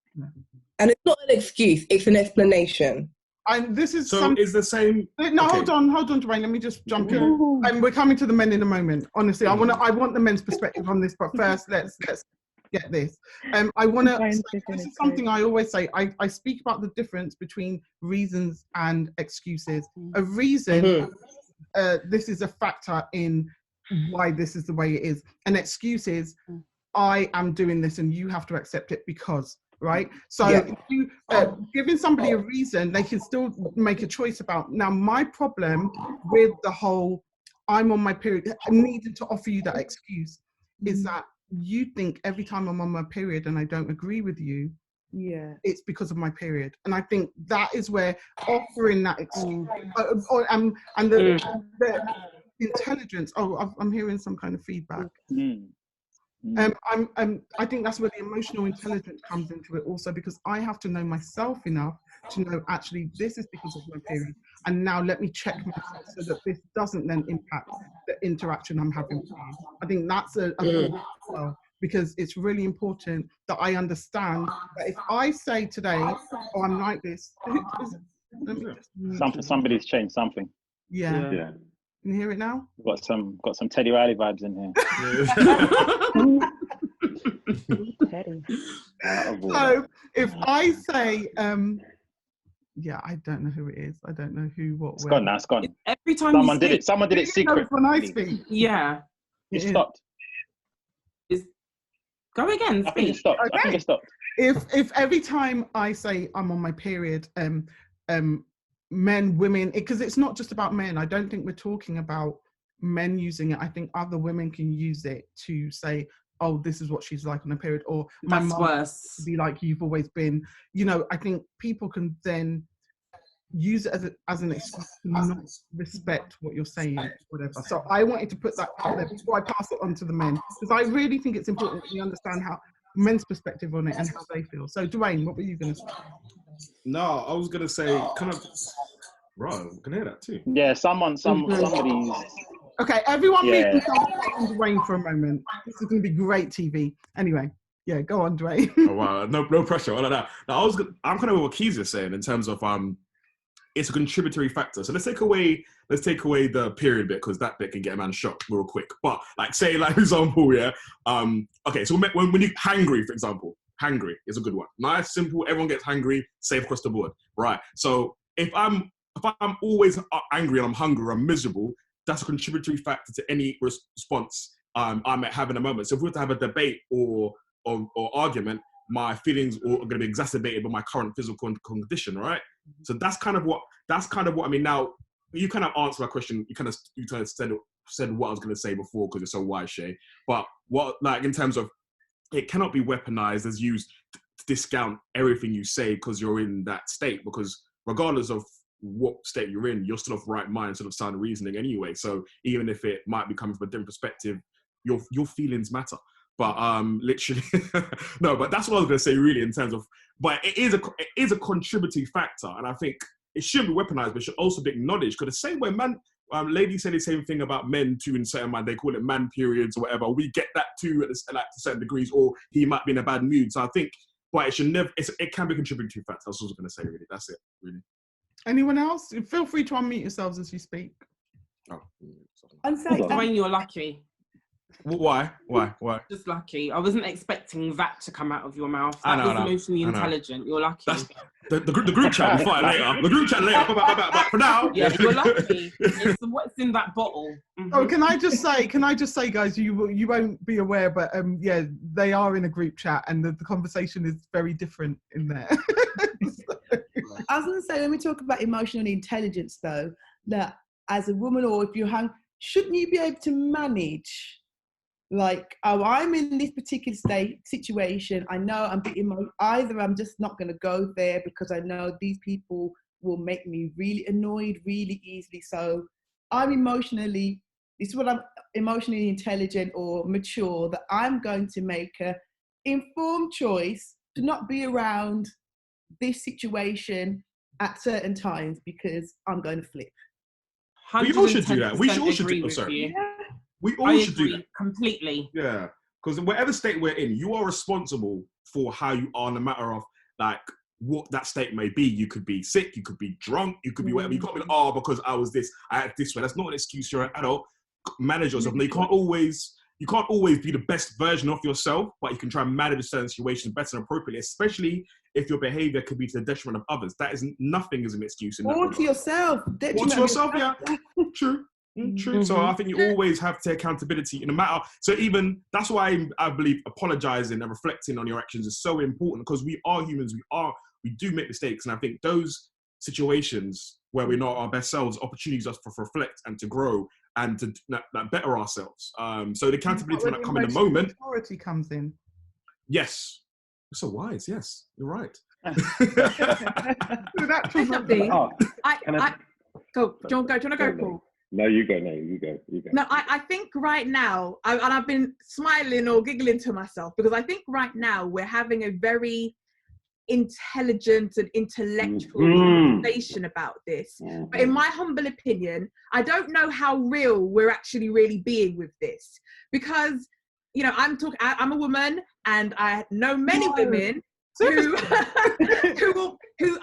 And it's not an excuse; it's an explanation. And this is is the same. No, okay. hold on, Dwayne. Let me just jump in. And we're coming to the men in a moment. Honestly, I want the men's perspective on this, but first, let's get this. This is something I always say. I speak about the difference between reasons and excuses. A reason this is a factor in why this is the way it is. An excuse is, I am doing this and you have to accept it because, right? So if you giving somebody a reason, they can still make a choice about. Now, my problem with the whole I'm on my period, needing to offer you that excuse is that you think every time I'm on my period and I don't agree with you, it's because of my period. And I think that is where offering that excuse and the intelligence. I'm hearing some kind of feedback. I think that's where the emotional intelligence comes into it also, because I have to know myself enough to know actually this is because of my period, and now let me check myself so that this doesn't then impact the interaction I'm having with you. I think that's a well, because it's really important that I understand that if I say today, oh, I'm like this, somebody's changed something. Yeah. Can you hear it now? Got some Teddy Riley vibes in here. Teddy. So if I say, I don't know who it is. I don't know who, what, It's gone now. It's gone. Every time someone did it. Someone did it secret. When I speak. Yeah. It stopped. Go again. I think it stopped. Okay. I think it stopped. If every time I say I'm on my period, men, women, because it's not just about men. I don't think we're talking about men using it. I think other women can use it to say, oh, this is what she's like on her period, or my mum worse. Be like, you've always been. I think people can then use it as an excuse to not respect what you're saying, whatever. So I wanted to put that out there before I pass it on to the men, because I really think it's important that we understand how men's perspective on it and how they feel. So Dwayne, what were you going to say? No, I was going to say, kind of, bro, I can hear that too. Yeah, somebody's. Okay, everyone mute themselves on Dwayne for a moment. This is going to be great TV. Anyway, yeah, go on, Dwayne. Oh, wow, no pressure, all of that. Now, I'm kind of what Kezia's saying in terms of it's a contributory factor. So let's take away the period bit, because that bit can get a man shocked real quick. But like, say, like, example, okay, so when you hangry, for example, hangry is a good one. Nice, simple, everyone gets hangry, safe across the board, right? So if I'm always angry and I'm hungry, I'm miserable, that's a contributory factor to any response I might have in a moment. So if we were to have a debate or argument, my feelings are going to be exacerbated by my current physical condition, right? So that's kind of what I mean. Now, you kind of answered my question. You kind of said what I was going to say before, because it's so wise, Shae. But what, like, in terms of, it cannot be weaponized as used to discount everything you say because you're in that state, because regardless of what state you're in, you're still of right mind, sort of sound reasoning anyway. So even if it might be coming from a different perspective, your feelings matter. But literally, no. But that's what I was going to say, really, in terms of. But it is a contributing factor, and I think it shouldn't be weaponized, but it should also be acknowledged. Because the same way ladies say the same thing about men too in certain man. They call it man periods or whatever. We get that too at certain degrees, or he might be in a bad mood. So I think, but it should never. It can be a contributing factor. That's what I was going to say. Really, that's it. Really. Anyone else? Feel free to unmute yourselves as you speak. Oh, Dwayne, you're lucky. Why? Just lucky. I wasn't expecting that to come out of your mouth. That was emotionally intelligent. You're lucky. That's the group chat. We'll fight later. The group chat later. But for now, yeah, you're lucky. It's what's in that bottle. Mm-hmm. Oh, can I just say, guys, you won't be aware, but they are in a group chat, and the conversation is very different in there. I was going to say, when we talk about emotional intelligence, though, that as a woman, or if you're shouldn't you be able to manage? Like, oh, I'm in this particular situation. I know I'm either I'm just not going to go there because I know these people will make me really annoyed really easily. So I'm emotionally intelligent or mature, that I'm going to make a informed choice to not be around this situation at certain times because I'm going to flip. We all should do that. We all should do that. We all should do that. Completely. Yeah. Because in whatever state we're in, you are responsible for how you are, no matter of like what that state may be. You could be sick, you could be drunk, you could be whatever. You can't be like, oh, because I was this, I act this way. That's not an excuse. You're an adult. Manage yourself. No, you can't always be the best version of yourself, but you can try and manage certain situations better and appropriately, especially if your behavior could be to the detriment of others. Nothing is an excuse. Or to yourself. Or to yourself, yeah. True. True. So I think you always have to take accountability in a matter. So even that's why I believe apologizing and reflecting on your actions is so important, because we are humans. We do make mistakes, and I think those situations where we're not our best selves, opportunities us to reflect and to grow and to better ourselves. So the accountability when that come in the moment. Maturity comes in. Yes. You're so wise. Yes, you're right. Go. Do you want to go, Paul? No, you go. No, you go. No, I think right now, and I've been smiling or giggling to myself, because I think right now we're having a very intelligent and intellectual conversation about this. But in my humble opinion, I don't know how real we're actually really being with this, because I'm a woman, and I know many women who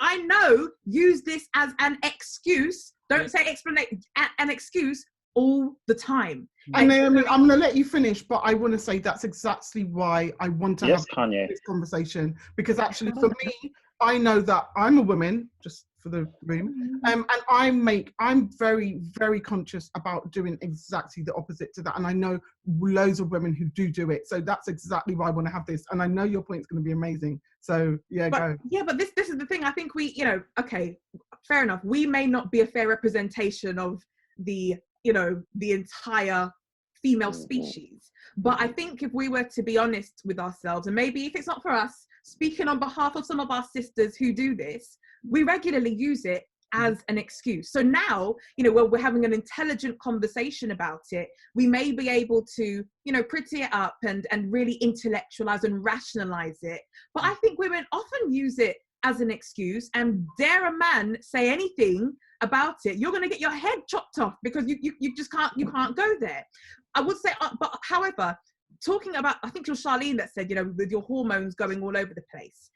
I know use this as an excuse. Don't say explanation, an excuse all the time. And Naomi, I'm going to let you finish, but I want to say that's exactly why I want to have this conversation, because actually for me, I know that I'm a woman, just for the room, and I'm very, very conscious about doing exactly the opposite to that. And I know loads of women who do it. So that's exactly why I want to have this. And I know your point's going to be amazing. So go. Yeah, but this is the thing. I think we, okay, fair enough. We may not be a fair representation of the entire female species. But I think if we were to be honest with ourselves, and maybe if it's not for us, speaking on behalf of some of our sisters who do this, we regularly use it as an excuse. So now, when we're having an intelligent conversation about it, we may be able to, pretty it up and really intellectualize and rationalize it. But I think women often use it as an excuse, and dare a man say anything about it, you're going to get your head chopped off, because you just can't go there. I would say, but however, talking about, I think it was Charlene that said, with your hormones going all over the place.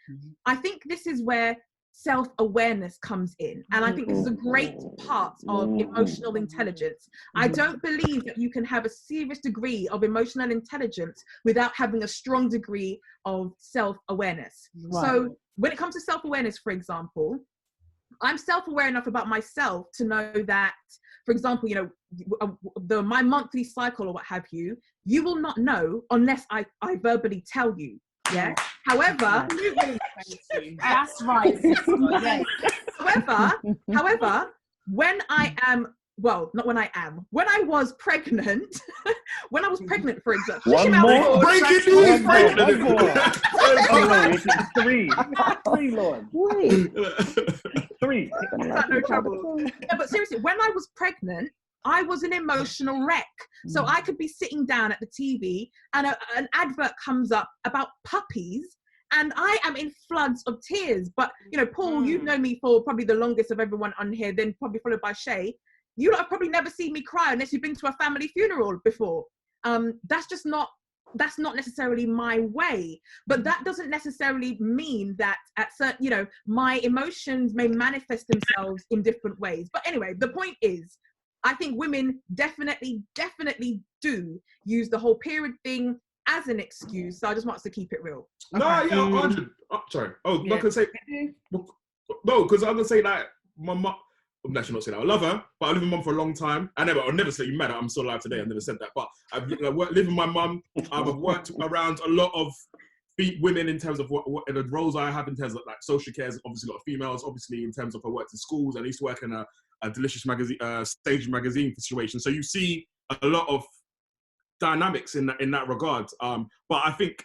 I think this is where self-awareness comes in, and I think this is a great part of emotional intelligence. I don't believe that you can have a serious degree of emotional intelligence without having a strong degree of self-awareness. Right. So when it comes to self-awareness, for example, I'm self-aware enough about myself to know that, for example, my monthly cycle or what have you, you will not know unless I verbally tell you. Yeah. However, that's right. However, when I am, well, not when I am, when I was pregnant, for example. One more. Breaking news. Three, Lord. Three. No trouble. Yeah, but seriously, when I was pregnant, I was an emotional wreck. So I could be sitting down at the TV and an advert comes up about puppies and I am in floods of tears. But, Paul, you've known me for probably the longest of everyone on here, then probably followed by Shae. You lot have probably never seen me cry unless you've been to a family funeral before. That's not necessarily my way, but that doesn't necessarily mean that at certain, my emotions may manifest themselves in different ways. But anyway, the point is, I think women definitely do use the whole period thing as an excuse. So I just want us to keep it real. No, okay. Yeah, 100. Oh, sorry. Oh, yeah. I can say no, because I'm gonna say that my mom. I'm actually not saying that I love her, but I live with mum for a long time. I'll never say you mad. I'm still alive today. I've never said that, but I've lived with my mum. I've worked around a lot of women in terms of what the roles I have in terms of like social care. Obviously, a lot of females. Obviously, in terms of I worked in schools. I used to work in a delicious magazine, stage magazine situation. So you see a lot of dynamics in that regard. But I think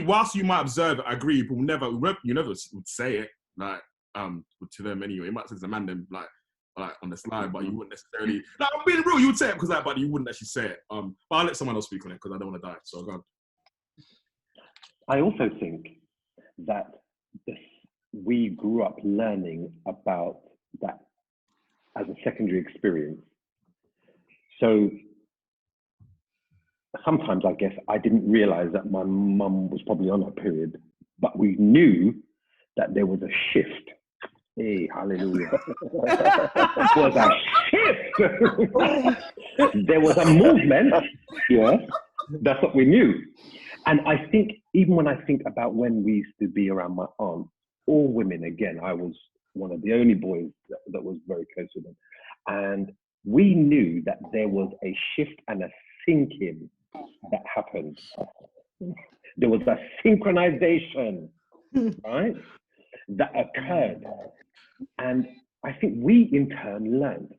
whilst you might observe it, I agree. People you never would say it like to them anyway. You might say to man them like on the slide, but you wouldn't necessarily. Like, I'm being real. You would say it because that, but you wouldn't actually say it. But I'll let someone else speak on it because I don't want to die. So go on. I also think that we grew up learning about that as a secondary experience. So sometimes I guess I didn't realize that my mum was probably on her period, but we knew that there was a shift. Hey, hallelujah. There was a shift. There was a movement. Yeah, that's what we knew. And I think even when I think about when we used to be around my aunt, all women, again, I was one of the only boys that was very close with them. And we knew that there was a shift and a thinking that happened. There was a synchronization, right, that occurred. And I think we in turn learned.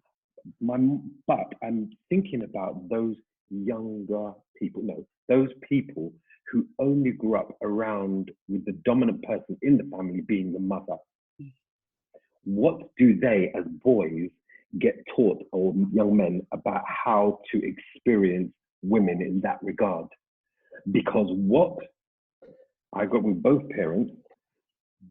But I'm thinking about those younger people, no, those people who only grew up around with the dominant person in the family being the mother. What do they, as boys, get taught, or young men, about how to experience women in that regard? Because what I got with both parents,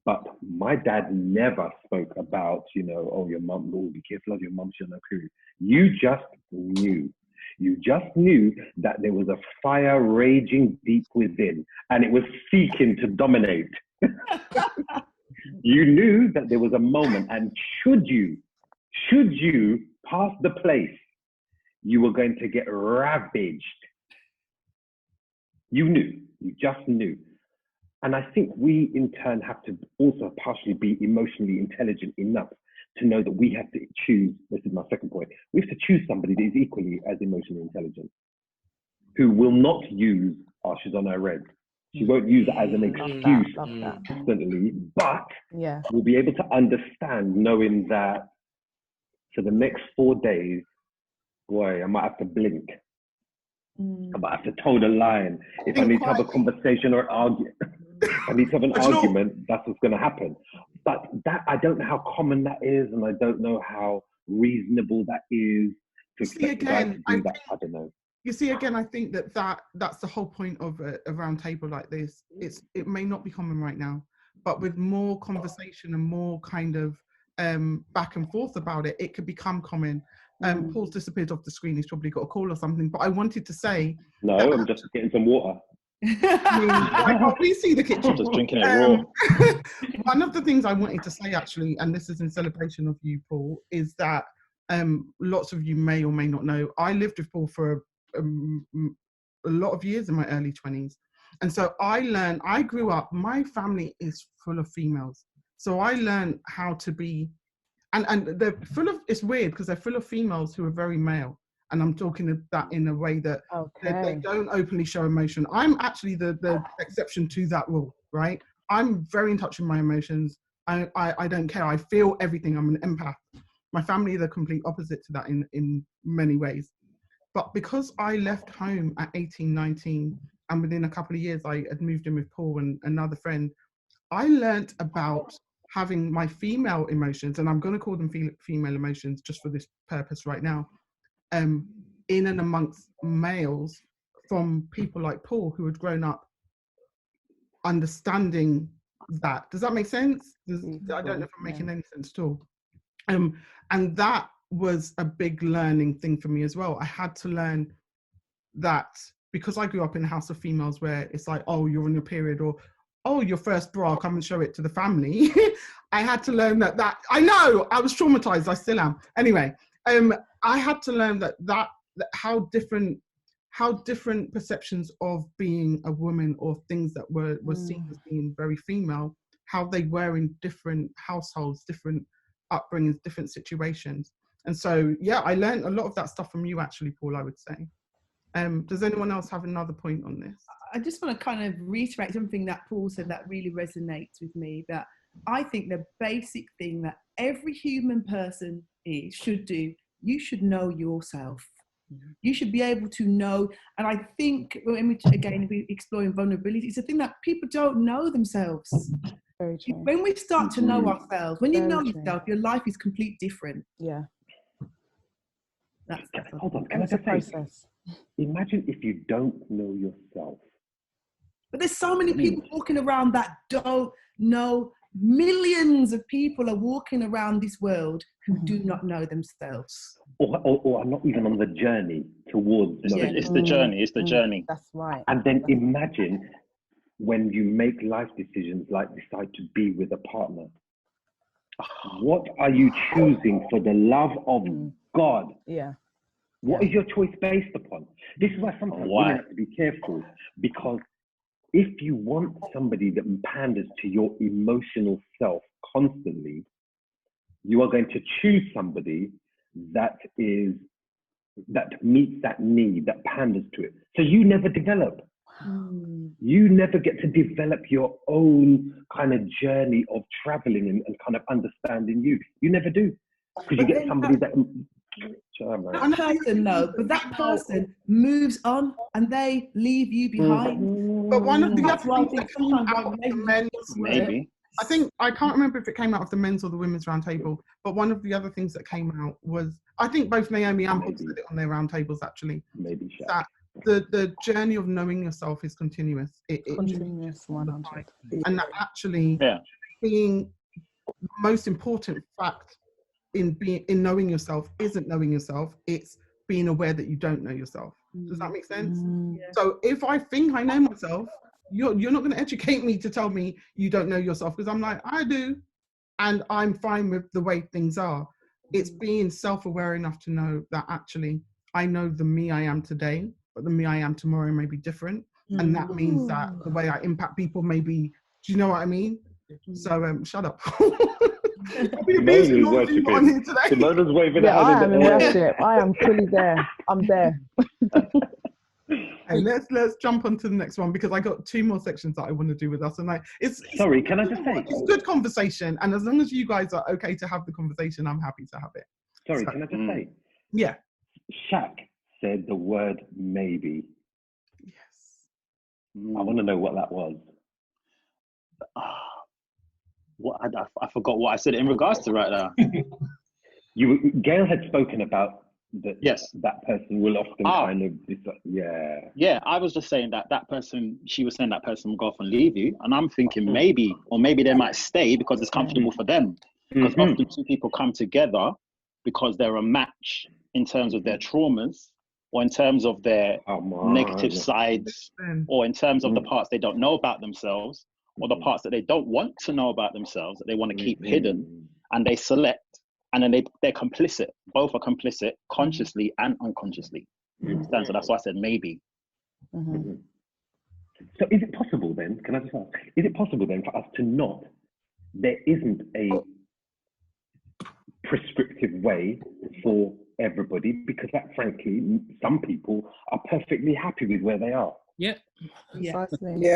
but my dad never spoke about, you know, oh, your mum, oh, be careful of your mum, she'll know period. You just knew. You just knew that there was a fire raging deep within, and it was seeking to dominate. You knew that there was a moment, and should you pass the place, you were going to get ravaged. You knew. You just knew. And I think we, in turn, have to also partially be emotionally intelligent enough to know that we have to choose, this is my second point, we have to choose somebody that is equally as emotionally intelligent, who will not use, oh, she's on her red. She won't use it as an excuse constantly, but will be able to understand, knowing that for the next 4 days, boy, I might have to blink. I might have to toe the line. If I need to have a conversation or argue, I need to have an argument, that's what's going to happen. But that, I don't know how common that is, and I don't know how reasonable that is to expect a guy to do that. I don't know. You see, again, I think that's the whole point of a round table like this. It may not be common right now, but with more conversation and more kind of back and forth about it, it could become common. Paul's disappeared off the screen. He's probably got a call or something. But I wanted to say, no, I'm just getting some water. I can't really see the kitchen. Just drinking it raw. One of the things I wanted to say, actually, and this is in celebration of you, Paul, is that lots of you may or may not know, I lived with Paul for a lot of years in my early 20s. And so I grew up, my family is full of females. So I learned how to be, and they're full of, it's weird because they're full of females who are very male. And I'm talking that in a way that they don't openly show emotion. I'm actually the exception to that rule, right? I'm very in touch with my emotions. I don't care. I feel everything. I'm an empath. My family are the complete opposite to that in many ways. But because I left home at 18, 19, and within a couple of years, I had moved in with Paul and another friend, I learnt about having my female emotions, and I'm going to call them female emotions just for this purpose right now, in and amongst males from people like Paul who had grown up understanding that. Does that make sense? I don't know if I'm making any sense at all. And that was a big learning thing for me as well. I had to learn that because I grew up in a house of females where it's like, oh, you're on your period, or oh, your first bra, come and show it to the family. I had to learn that I know, I was traumatized, I still am. Anyway, I had to learn that how different perceptions of being a woman or things that were seen as being very female, how they were in different households, different upbringings, different situations. And so, yeah, I learned a lot of that stuff from you actually, Paul, I would say. Does anyone else have another point on this? I just want to kind of reiterate something that Paul said that really resonates with me, that I think the basic thing that every human person should do, you should know yourself. You should be able to know, and I think when we exploring vulnerability, it's a thing that people don't know themselves. Very true. When we start to know ourselves, when you know yourself, your life is completely different. Yeah. Hold on, can I just say, imagine if you don't know yourself. But there's so many people walking around that don't know. Millions of people are walking around this world who do not know themselves. Or are not even on the journey towards knowing. It's the journey, it's the journey. That's right. And then imagine when you make life decisions like decide to be with a partner. What are you choosing for the love of God? Yeah. What is your choice based upon? This is why sometimes we have to be careful, because if you want somebody that panders to your emotional self constantly, you are going to choose somebody that meets that need, that panders to it. So you never develop. You never get to develop your own kind of journey of traveling and kind of understanding you. You never do. Because you get somebody that person, no, but that person moves on and they leave you behind. But one of the That's other why I things think that came sometimes out of the men's, Maybe. I think, I can't remember if it came out of the men's or the women's roundtable, but one of the other things that came out was, I think both Naomi and Paul said it on their roundtables actually, maybe that the journey of knowing yourself is continuous. It Continuous, 100. and that actually being the most important fact in knowing yourself isn't knowing yourself, it's being aware that you don't know yourself. Does that make sense? So if I think I know myself, you're not going to educate me to tell me you don't know yourself, because I'm like, I do, and I'm fine with the way things are. It's being self-aware enough to know that actually I know the me I am today, but the me I am tomorrow may be different, and that means that the way I impact people may be, do you know what I mean? So shut up. Simona's waving yeah, her I hand am in in the air. worship. I am fully there. I'm there. Hey, let's jump on to the next one, because I got 2 more sections that I want to do with us, and Sorry, can I just say, it's good conversation, and as long as you guys are okay to have the conversation, I'm happy to have it. Sorry, can I just say? Yeah. Shach said the word maybe. Yes. I want to know what that was. What I forgot what I said in regards to right now. Gail had spoken about that. Yes, that person will often kind of I was just saying that person, she was saying that person will go off and leave you, and I'm thinking maybe they might stay because it's comfortable for them, because often 2 people come together because they're a match in terms of their traumas, or in terms of their negative sides, or in terms of the parts they don't know about themselves, or the parts that they don't want to know about themselves, that they want to keep hidden, and they select, and then they're complicit. Both are complicit, consciously and unconsciously. So that's why I said maybe. So is it possible then, can I just ask, is it possible then for us to not, there isn't a prescriptive way for everybody, because that frankly, some people are perfectly happy with where they are. Yeah.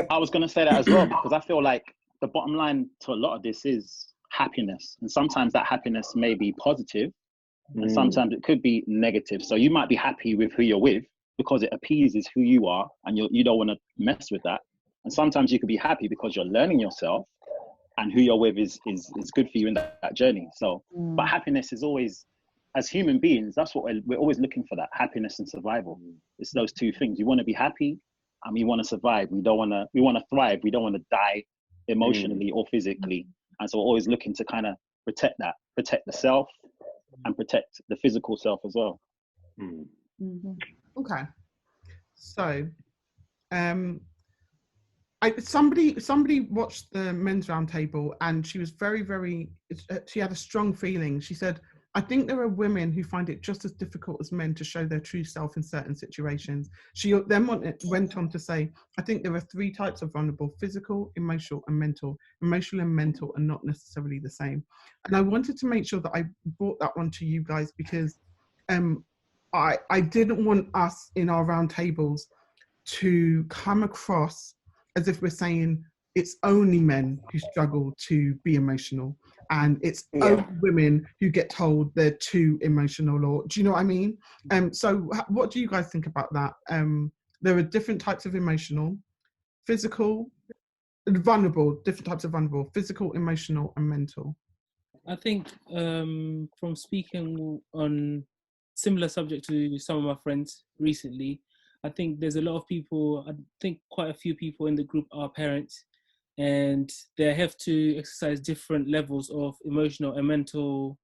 I was going to say that as well, because I feel like the bottom line to a lot of this is happiness, and sometimes that happiness may be positive, and sometimes it could be negative. So you might be happy with who you're with because it appeases who you are, and you don't want to mess with that. And sometimes you could be happy because you're learning yourself, and who you're with is good for you in that journey. So, but happiness is always, as human beings, that's what we're always looking for, that happiness and survival. It's those 2 things. You want to be happy, and we want to survive. We want to thrive. We don't want to die emotionally or physically. And so we're always looking to kind of protect the self and protect the physical self as well. Okay. So, somebody watched the men's roundtable, and she was she had a strong feeling. She said, I think there are women who find it just as difficult as men to show their true self in certain situations. She then went on to say, I think there are 3 types of vulnerable: physical, emotional, and mental. Emotional and mental are not necessarily the same. And I wanted to make sure that I brought that one to you guys, because I didn't want us in our roundtables to come across as if we're saying it's only men who struggle to be emotional, and it's only women who get told they're too emotional, or do you know what I mean? So what do you guys think about that? There are different types of emotional, physical, vulnerable, different types of vulnerable, physical, emotional, and mental. I think from speaking on similar subject to some of my friends recently, I think there's a lot of people, I think quite a few people in the group are parents, and they have to exercise different levels of emotional and mental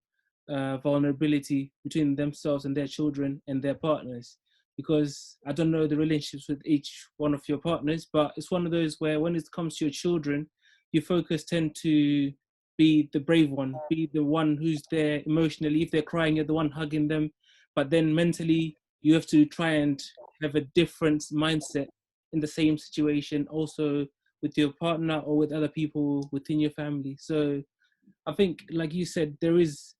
vulnerability between themselves and their children and their partners. Because I don't know the relationships with each one of your partners, but it's one of those where when it comes to your children, your focus tend to be the brave one, be the one who's there emotionally. If they're crying, you're the one hugging them. But then mentally, you have to try and have a different mindset in the same situation, also with your partner or with other people within your family. So I think, like you said, there is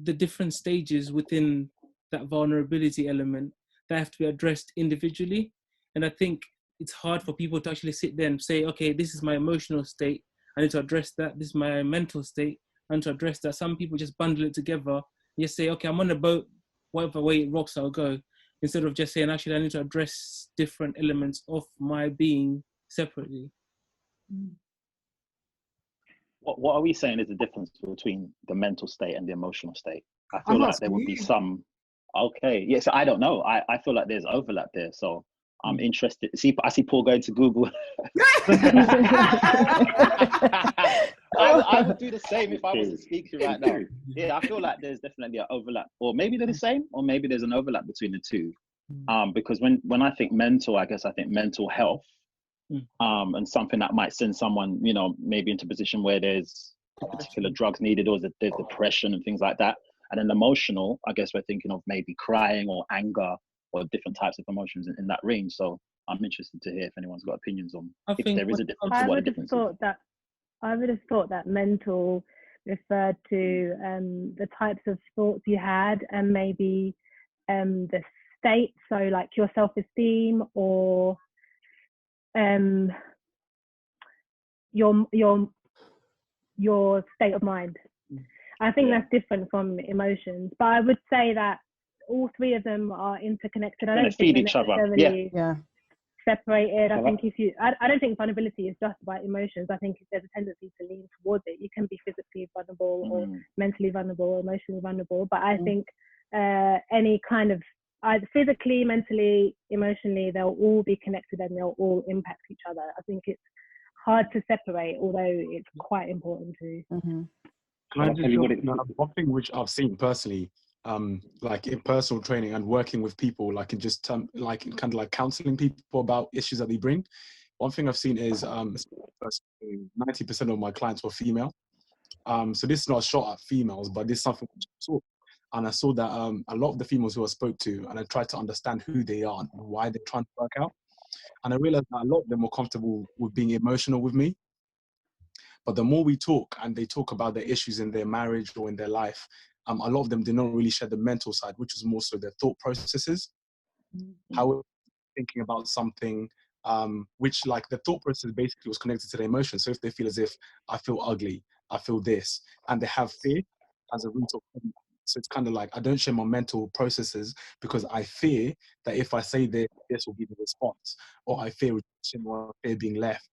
the different stages within that vulnerability element that have to be addressed individually. And I think it's hard for people to actually sit there and say, okay, this is my emotional state, I need to address that. This is my mental state, I need to address that. Some people just bundle it together and just say, okay, I'm on the boat, whatever way it rocks, I'll go. Instead of just saying, actually, I need to address different elements of my being separately. What are we saying is the difference between the mental state and the emotional state? I feel like there would be some. Okay, yes, I don't know. I feel like there's overlap there, so I'm interested. See, I see Paul going to Google. I would do the same if I was to speak to you right now. Yeah, I feel like there's definitely an overlap, or maybe they're the same, or maybe there's an overlap between the two. Because when I think mental, I guess I think mental health. And something that might send someone, you know, maybe into a position where there's particular drugs needed, or there's depression and things like that. And then emotional, I guess we're thinking of maybe crying or anger or different types of emotions in that range. So I'm interested to hear if anyone's got opinions on if there is a difference. I would have thought that mental referred to the types of thoughts you had, and maybe the state, so like your self-esteem or your state of mind. I think that's different from emotions, but I would say that all three of them are interconnected. I don't think they're necessarily separated. I think I don't think vulnerability is just about emotions. I think there's a tendency to lean towards it. You can be physically vulnerable or mentally vulnerable or emotionally vulnerable, but I think any kind of either physically, mentally, emotionally, they'll all be connected and they'll all impact each other. I think it's hard to separate, although it's quite important to. One thing which I've seen personally, like in personal training and working with people, like in just like in kind of like counseling people about issues that they bring. One thing I've seen is 90% of my clients were female. So this is not a shot at females, but this is something which I saw. And I saw that a lot of the females who I spoke to, and I tried to understand who they are and why they're trying to work out. And I realized that a lot of them were comfortable with being emotional with me. But the more we talk and they talk about their issues in their marriage or in their life, a lot of them did not really share the mental side, which is more so their thought processes. How we're thinking about something, which like the thought process basically was connected to their emotions. So if they feel as if I feel ugly, I feel this, and they have fear as a root of problem. So it's kind of like I don't share my mental processes because I fear that if I say this will be the response, or I fear rejection, or I fear being left.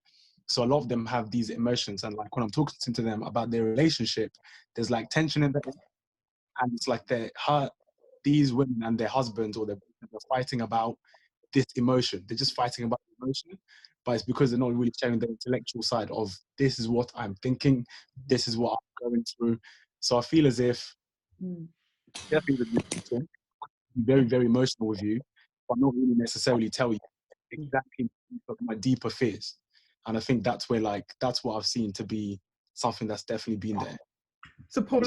So a lot of them have these emotions, and like when I'm talking to them about their relationship, there's like tension in there, and it's like these women and their husbands or their boyfriends are fighting about this emotion. They're just fighting about the emotion, but it's because they're not really sharing the intellectual side of this is what I'm thinking, this is what I'm going through. So I feel as if definitely the very, very emotional with you, but not really necessarily tell you exactly my deeper fears. And I think that's where that's what I've seen to be something that's definitely been there. So Paul,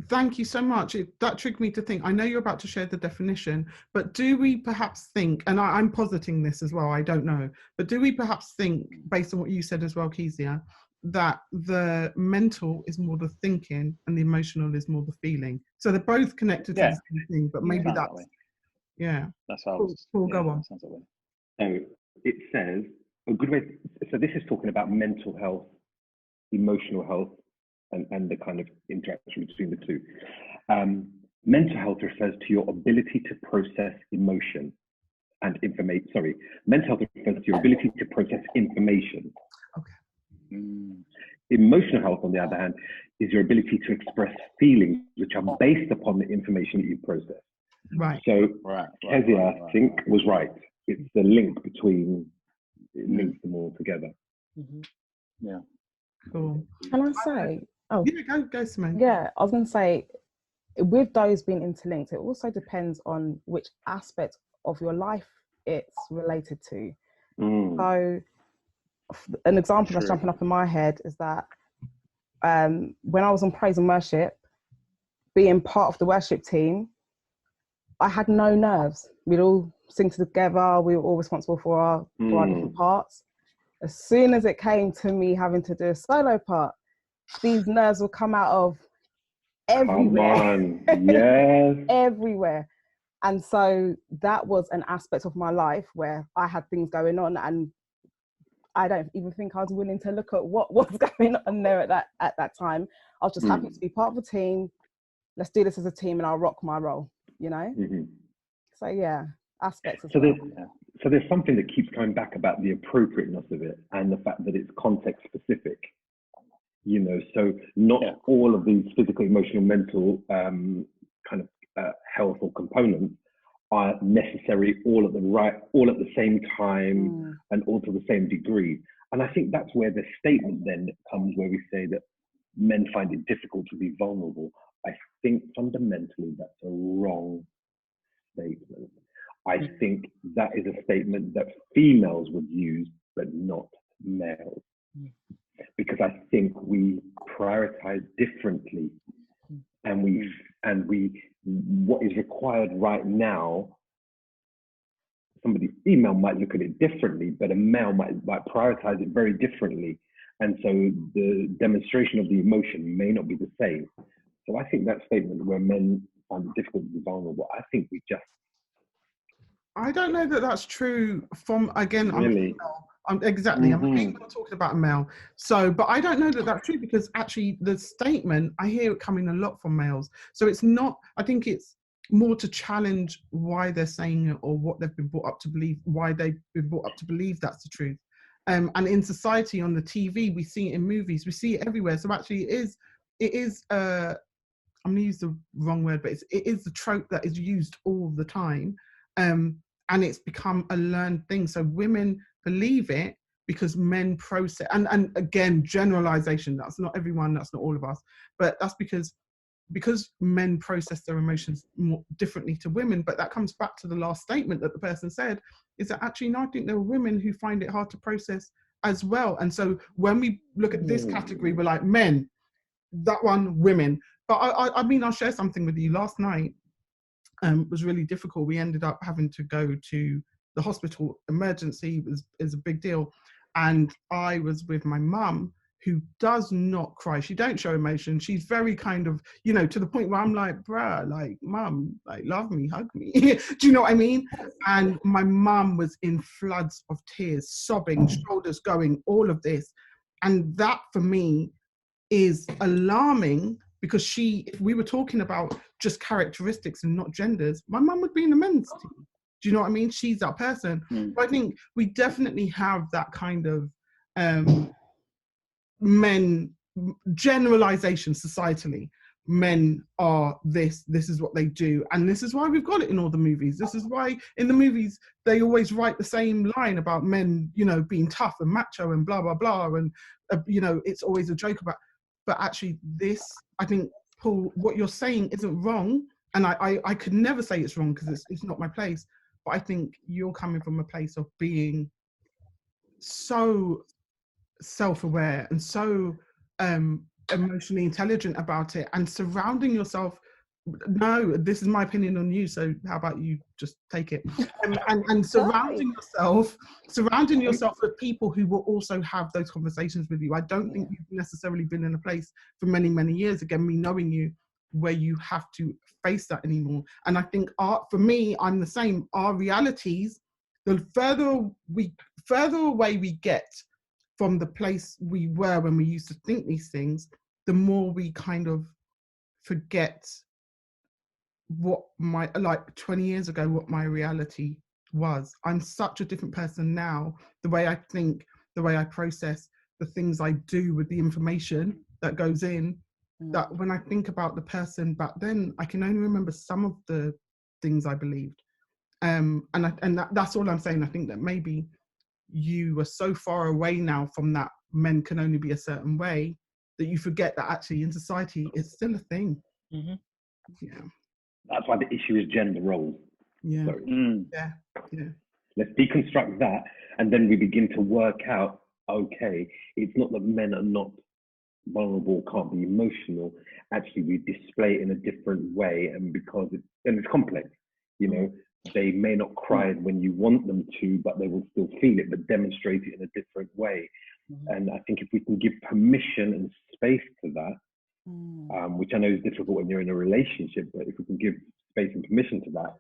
thank you so much. That triggered me to think, I know you're about to share the definition, but do we perhaps think, and I'm positing this as well, I don't know, but do we perhaps think, based on what you said as well, Kezia, that the mental is more the thinking and the emotional is more the feeling? So they're both connected to the same thing, but maybe that's, that's how Paul, go on. So it says, a good way, so this is talking about mental health, emotional health, and the kind of interaction between the two. Mental health refers to your ability to process emotion and information. Sorry, mental health refers to your ability to process information. Okay. Emotional health, on the other hand, is your ability to express feelings which are based upon the information that you process. Right. So Kezia, I think, was right. It's the link between, it links them all together. Yeah. Cool. Can I say? Oh, yeah, go, Simone. Yeah, I was going to say, with those being interlinked, it also depends on which aspect of your life it's related to. So, an example that's jumping up in my head is that when I was on praise and worship, being part of the worship team, I had no nerves. We'd all sing together. We were all responsible for our different parts. As soon as it came to me having to do a solo part, these nerves would come out of everywhere. Come on, yes. Everywhere. And so that was an aspect of my life where I had things going on, and I don't even think I was willing to look at what was going on there at that time. I was just happy to be part of a team. Let's do this as a team, and I'll rock my role, you know? So yeah, aspects of So there's something that keeps coming back about the appropriateness of it and the fact that it's context specific. You know, so not all of these physical, emotional, mental health or components are necessary all at the same time and all to the same degree. And I think that's where the statement then comes, where we say that men find it difficult to be vulnerable. I think fundamentally that's a wrong statement. I think that is a statement that females would use, but not males. Because I think we prioritize differently, and we what is required right now, somebody female might look at it differently, but a male might prioritize it very differently, and so the demonstration of the emotion may not be the same. So I think that statement where men find it difficult to be vulnerable, I think we just. I don't know that that's true. Again, really? I'm a female talking about a male. So, but I don't know that that's true, because actually the statement, I hear it coming a lot from males. So it's not, I think it's more to challenge why they're saying it, or what they've been brought up to believe, why they've been brought up to believe that's the truth. And in society, on the TV, we see it in movies, we see it everywhere. So actually it is I'm gonna use the wrong word, but it is the trope that is used all the time. And it's become a learned thing. So women believe it because men process, and again, generalization, that's not everyone, that's not all of us, but that's because men process their emotions more differently to women. But that comes back to the last statement that the person said, is that actually, no, I think there are women who find it hard to process as well. And so when we look at this category, we're like, men, that one, women. But I mean, I'll share something with you. Last night was really difficult. We ended up having to go to the hospital. Emergency is a big deal. And I was with my mum, who does not cry. She don't show emotion. She's very kind of, you know, to the point where I'm like, bruh, like, mum, like, love me, hug me. Do you know what I mean? And my mum was in floods of tears, sobbing, shoulders going, all of this. And that for me is alarming, because if we were talking about just characteristics and not genders, my mum would be in the men's team. Do you know what I mean? She's that person. But I think we definitely have that kind of men generalization societally. Men are this is what they do, and this is why we've got it in all the movies. This is why in the movies they always write the same line about men, you know, being tough and macho and blah blah blah, and you know, it's always a joke about. But actually, I think, Paul, what you're saying isn't wrong, and I could never say it's wrong, because it's not my place. But I think you're coming from a place of being so self-aware and so emotionally intelligent about it, and surrounding yourself. No, this is my opinion on you, so how about you just take it? And surrounding yourself with people who will also have those conversations with you. I don't think you've necessarily been in a place for many, many years, again, me knowing you, where you have to face that anymore. And I think for me, I'm the same. Our realities, the further away we get from the place we were when we used to think these things, the more we kind of forget what 20 years ago, what my reality was. I'm such a different person now, the way I think, the way I process, the things I do with the information that goes in, that when I think about the person back then, I can only remember some of the things I believed. That's all I'm saying. I think that maybe you are so far away now from that men can only be a certain way, that you forget that actually in society it's still a thing. Yeah. That's why the issue is gender roles. Yeah. Yeah. Let's deconstruct that, and then we begin to work out, okay, it's not that men are not vulnerable, can't be emotional. Actually, we display it in a different way, and because it's complex, you know, they may not cry when you want them to, but they will still feel it, but demonstrate it in a different way. And I think if we can give permission and space to that, which I know is difficult when you're in a relationship, but if we can give space and permission to that,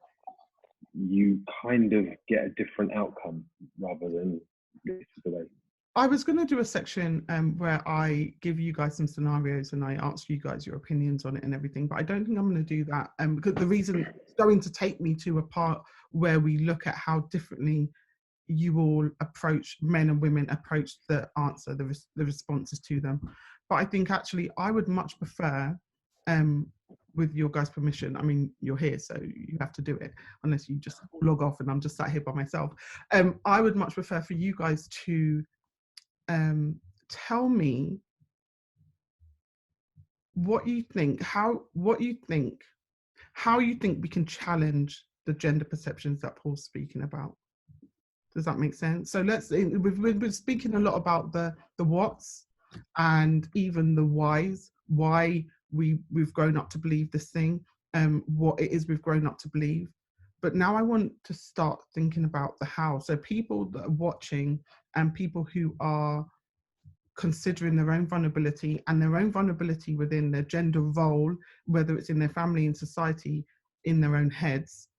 you kind of get a different outcome rather than this is the way. I was going to do a section where I give you guys some scenarios and I ask you guys your opinions on it and everything, but I don't think I'm going to do that because the reason it's going to take me to a part where we look at how differently you all approach, men and women approach the answer, the responses to them. But I think actually I would much prefer, with your guys' permission, I mean, you're here, so you have to do it, unless you just log off and I'm just sat here by myself. I would much prefer for you guys to tell me what you think, how you think we can challenge the gender perceptions that Paul's speaking about. Does that make sense? So we've been speaking a lot about the what's and even the whys, why we've grown up to believe this thing, what it is we've grown up to believe. But now I want to start thinking about the how. So people that are watching and people who are considering their own vulnerability and their own vulnerability within their gender role, whether it's in their family, in society, in their own heads,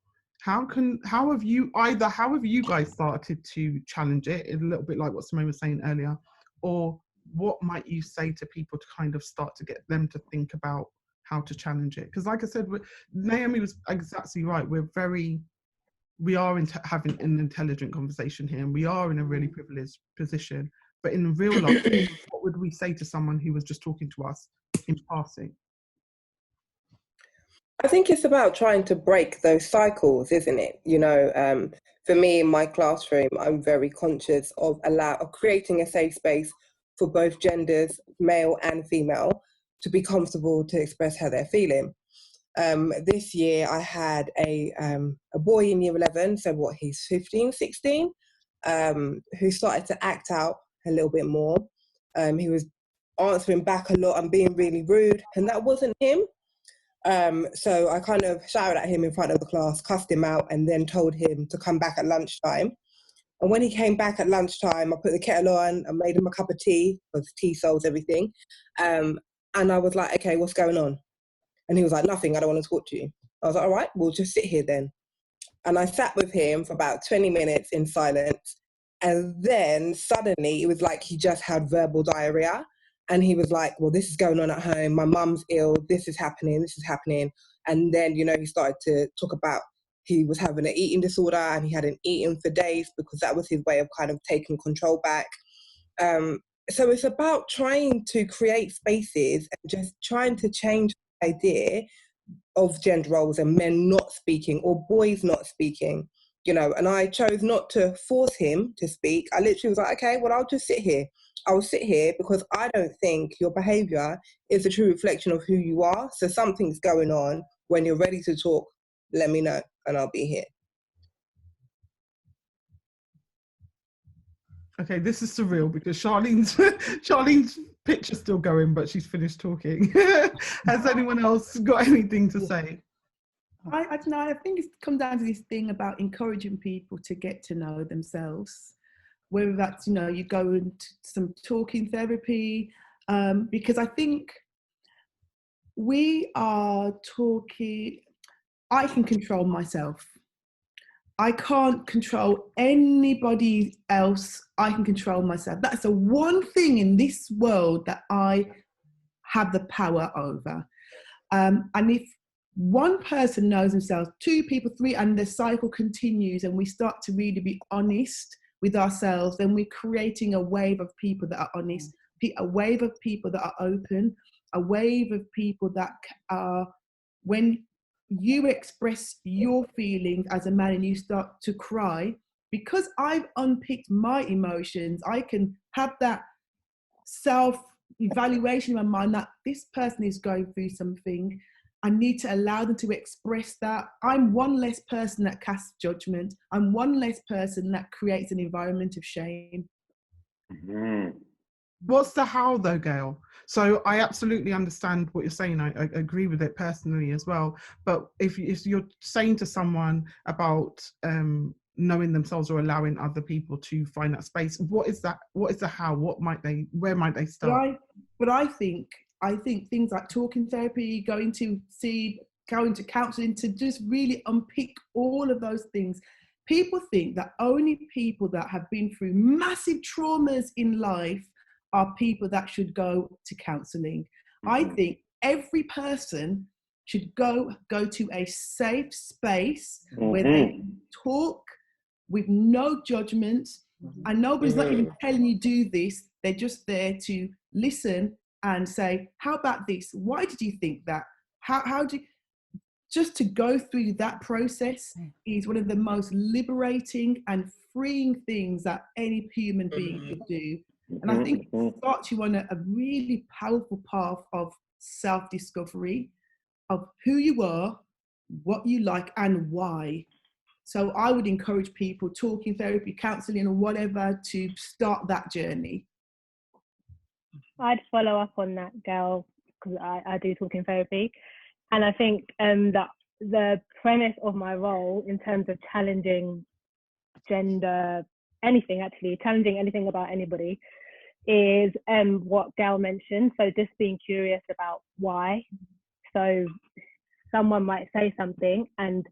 how have you guys started to challenge it? A little bit like what Simone was saying earlier, or what might you say to people to kind of start to get them to think about how to challenge it? Because like I said, Naomi was exactly right. We are having an intelligent conversation here, and we are in a really privileged position. But in real life, what would we say to someone who was just talking to us in passing? I think it's about trying to break those cycles, isn't it? You know, for me in my classroom, I'm very conscious of creating a safe space for both genders, male and female, to be comfortable to express how they're feeling. This year I had a boy in year 11, so he's 15, 16, who started to act out a little bit more. He was answering back a lot and being really rude, and that wasn't him. So I kind of shouted at him in front of the class, cussed him out, and then told him to come back at lunchtime. And when he came back at lunchtime, I put the kettle on, I made him a cup of tea, because tea solves everything. And I was like, okay, what's going on? And he was like, nothing, I don't want to talk to you. I was like, all right, we'll just sit here then. And I sat with him for about 20 minutes in silence. And then suddenly it was like he just had verbal diarrhea. And he was like, well, this is going on at home. My mum's ill. This is happening. And then, you know, he started to talk about he was having an eating disorder and he hadn't eaten for days because that was his way of kind of taking control back. So it's about trying to create spaces and just trying to change the idea of gender roles and men not speaking or boys not speaking, you know, and I chose not to force him to speak. I literally was like, okay, well, I'll just sit here. I'll sit here because I don't think your behaviour is a true reflection of who you are. So something's going on. When you're ready to talk, let me know and I'll be here. Okay, this is surreal because Charlene's picture's still going, but she's finished talking. Has anyone else got anything to say? I don't know. I think it comes down to this thing about encouraging people to get to know themselves. Whether that's, you know, you go into some talking therapy, because I think we are talking, I can control myself. I can't control anybody else. I can control myself. That's the one thing in this world that I have the power over. And if one person knows themselves, 2 people, 3, and the cycle continues and we start to really be honest with ourselves, then we're creating a wave of people that are honest, a wave of people that are open, a wave of people that are, when you express your feelings as a man and you start to cry, because I've unpicked my emotions, I can have that self-evaluation in my mind that this person is going through something. I need to allow them to express that. I'm one less person that casts judgment. I'm one less person that creates an environment of shame. Mm-hmm. What's the how though, Gail? So I absolutely understand what you're saying. I agree with it personally as well. But if you're saying to someone about knowing themselves or allowing other people to find that space, what is that? What is the how? Where might they start? But I think I think things like talking therapy, going to counseling, to just really unpick all of those things. People think that only people that have been through massive traumas in life are people that should go to counseling. I think every person should go to a safe space where they can talk with no judgments, and nobody's not even telling you do this. They're just there to listen and say, how about this? Why did you think that? How do you... Just to go through that process is one of the most liberating and freeing things that any human being could do. And I think it starts you on a really powerful path of self-discovery, of who you are, what you like, and why. So I would encourage people, talking therapy, counseling, or whatever, to start that journey. I'd follow up on that, Gail, because I do talking therapy. And I think that the premise of my role in terms of challenging gender, anything actually, challenging anything about anybody, is what Gail mentioned. So just being curious about why. So someone might say something and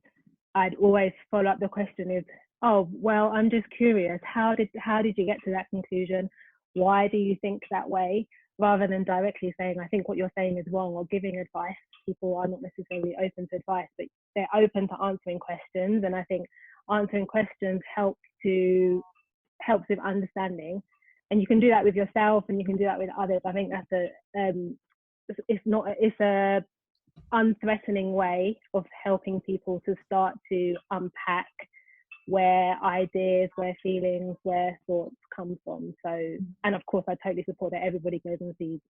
I'd always follow up the question is, oh, well, I'm just curious. How did you get to that conclusion? Why do you think that way? Rather than directly saying, I think what you're saying is wrong, or giving advice. People are not necessarily open to advice, but they're open to answering questions. And I think answering questions helps with understanding. And you can do that with yourself, and you can do that with others. I think that's it's a unthreatening way of helping people to start to unpack where ideas, where feelings, where thoughts come from. So, and of course, I totally support that everybody goes and sees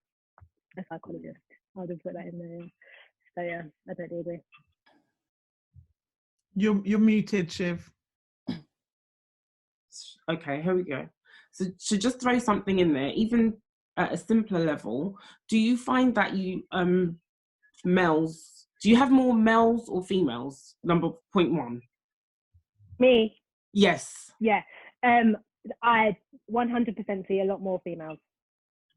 a psychologist. I'll just put that in there. So yeah, I totally agree. You're muted, Shiv. Okay, here we go. So just throw something in there, even at a simpler level. Do you find that you males? Do you have more males or females? Number 0.1. Me? Yes. Yeah. I 100% see a lot more females.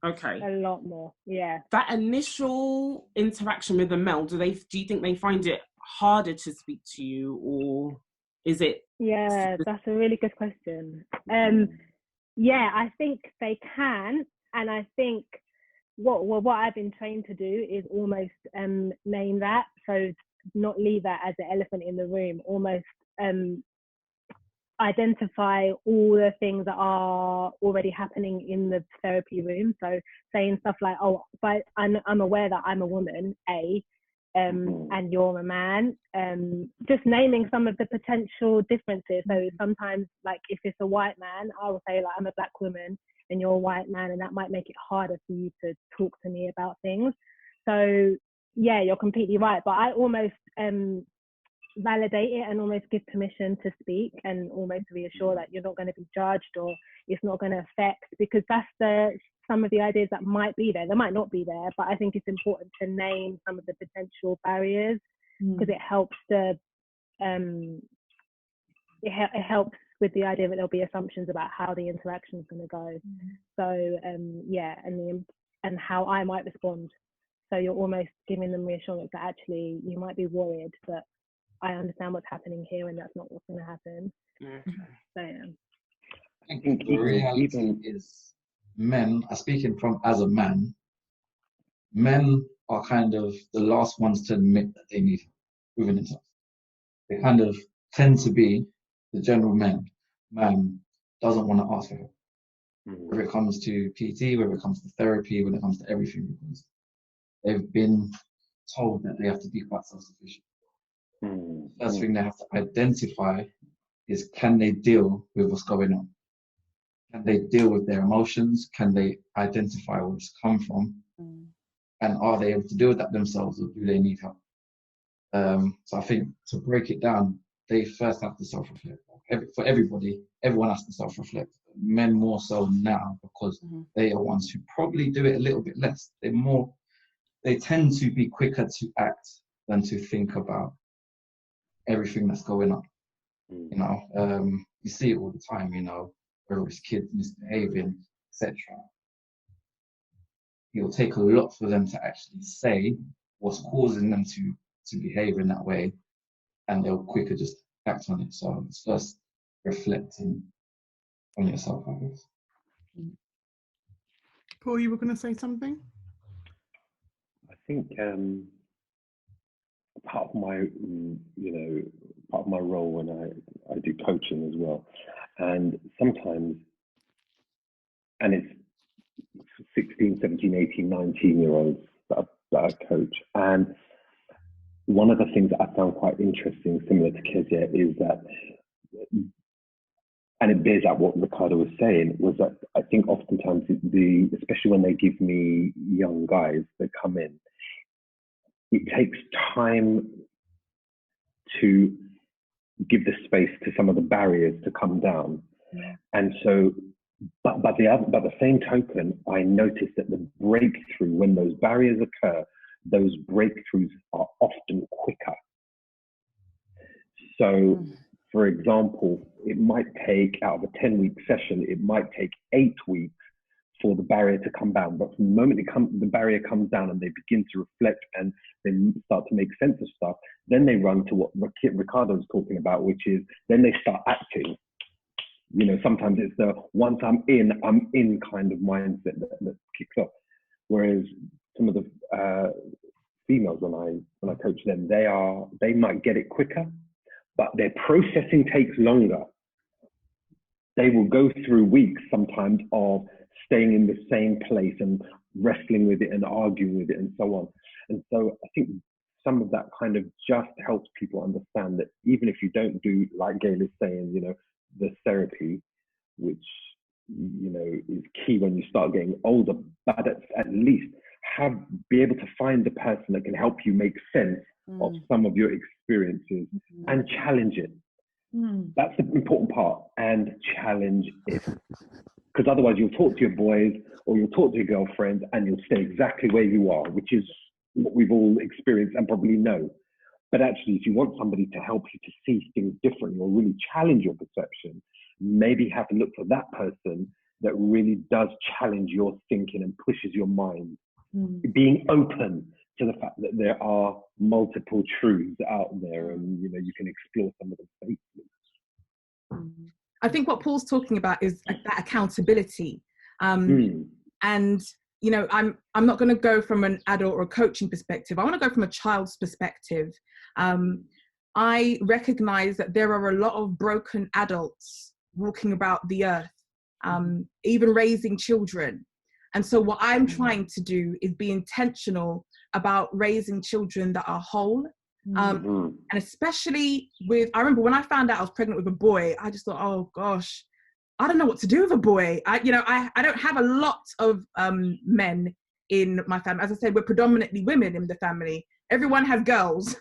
Okay. A lot more. Yeah. That initial interaction with a male, do you think they find it harder to speak to you, or is it? Yeah, that's a really good question. Yeah, I think they can, and I think what I've been trained to do is almost name that, so not leave that as the elephant in the room. Almost identify all the things that are already happening in the therapy room. So saying stuff like, oh, but I'm aware that I'm a woman, and you're a man. Just naming some of the potential differences. So sometimes, like if it's a white man, I will say like, I'm a black woman and you're a white man, and that might make it harder for you to talk to me about things. So yeah, you're completely right. But I almost validate it and almost give permission to speak, and almost reassure that you're not going to be judged, or it's not going to affect, because that's some of the ideas that might be there. They might not be there, but I think it's important to name some of the potential barriers, because it helps it helps with the idea that there'll be assumptions about how the interaction is going to go. So yeah, and how I might respond. So you're almost giving them reassurance that actually you might be worried, but I understand what's happening here, and that's not what's going to happen. So yeah. I think the reality is, men are speaking from as a man. Men are kind of the last ones to admit that they need help within themselves. They kind of tend to be the general man doesn't want to ask for help. Whether it comes to PT, whether it comes to therapy, when it comes to everything, because they've been told that they have to be quite self-sufficient. First thing they have to identify is, can they deal with what's going on? Can they deal with their emotions? Can they identify where it's come from? And are they able to deal with that themselves, or do they need help? So I think to break it down, they first have to self-reflect. For everybody, everyone has to self-reflect. Men more so now, because they are ones who probably do it a little bit less. They tend to be quicker to act than to think about everything that's going on. You know, you see it all the time, you know, whether it's kids misbehaving, etc. it'll take a lot for them to actually say what's causing them to behave in that way, and they'll quicker just act on it. So it's first reflecting on yourself, I guess. Paul, you were going to say something? I think part of my, part of my role when I do coaching as well, and sometimes, and it's 16, 17, 18, 19-year-olds that I coach, and one of the things that I found quite interesting, similar to Kezia, is that, and it bears out what Ricardo was saying, was that I think oftentimes especially when they give me young guys that come in, it takes time to give the space to some of the barriers to come down. And so, but the same token, I noticed that the breakthrough, when those barriers occur, those breakthroughs are often quicker. So, for example, it might take, out of a 10-week session, it might take 8 weeks for the barrier to come down. But from the moment the barrier comes down and they begin to reflect and they start to make sense of stuff, then they run to what Ricardo was talking about, which is then they start acting. Sometimes it's the once I'm in kind of mindset that kicks off. Whereas some of the females, when I coach them, they might get it quicker, but their processing takes longer. They will go through weeks sometimes of staying in the same place and wrestling with it and arguing with it and so on. And so I think some of that kind of just helps people understand that even if you don't do, like Gail is saying, the therapy, which, is key when you start getting older, but at least be able to find the person that can help you make sense of some of your experiences and challenge it. That's the important part, and challenge it. Because otherwise you'll talk to your boys or you'll talk to your girlfriends and you'll stay exactly where you are, which is what we've all experienced and probably know. But actually, if you want somebody to help you to see things differently or really challenge your perception, maybe have to look for that person that really does challenge your thinking and pushes your mind. Being open to the fact that there are multiple truths out there, and you can explore some of them safely. I think what Paul's talking about is that accountability. And I'm not going to go from an adult or a coaching perspective. I want to go from a child's perspective. I recognize that there are a lot of broken adults walking about the earth, even raising children. And so what I'm trying to do is be intentional about raising children that are whole. And especially I remember when I found out I was pregnant with a boy, I just thought, oh gosh, I don't know what to do with a boy. I don't have a lot of men in my family. As I said, we're predominantly women in the family. Everyone has girls.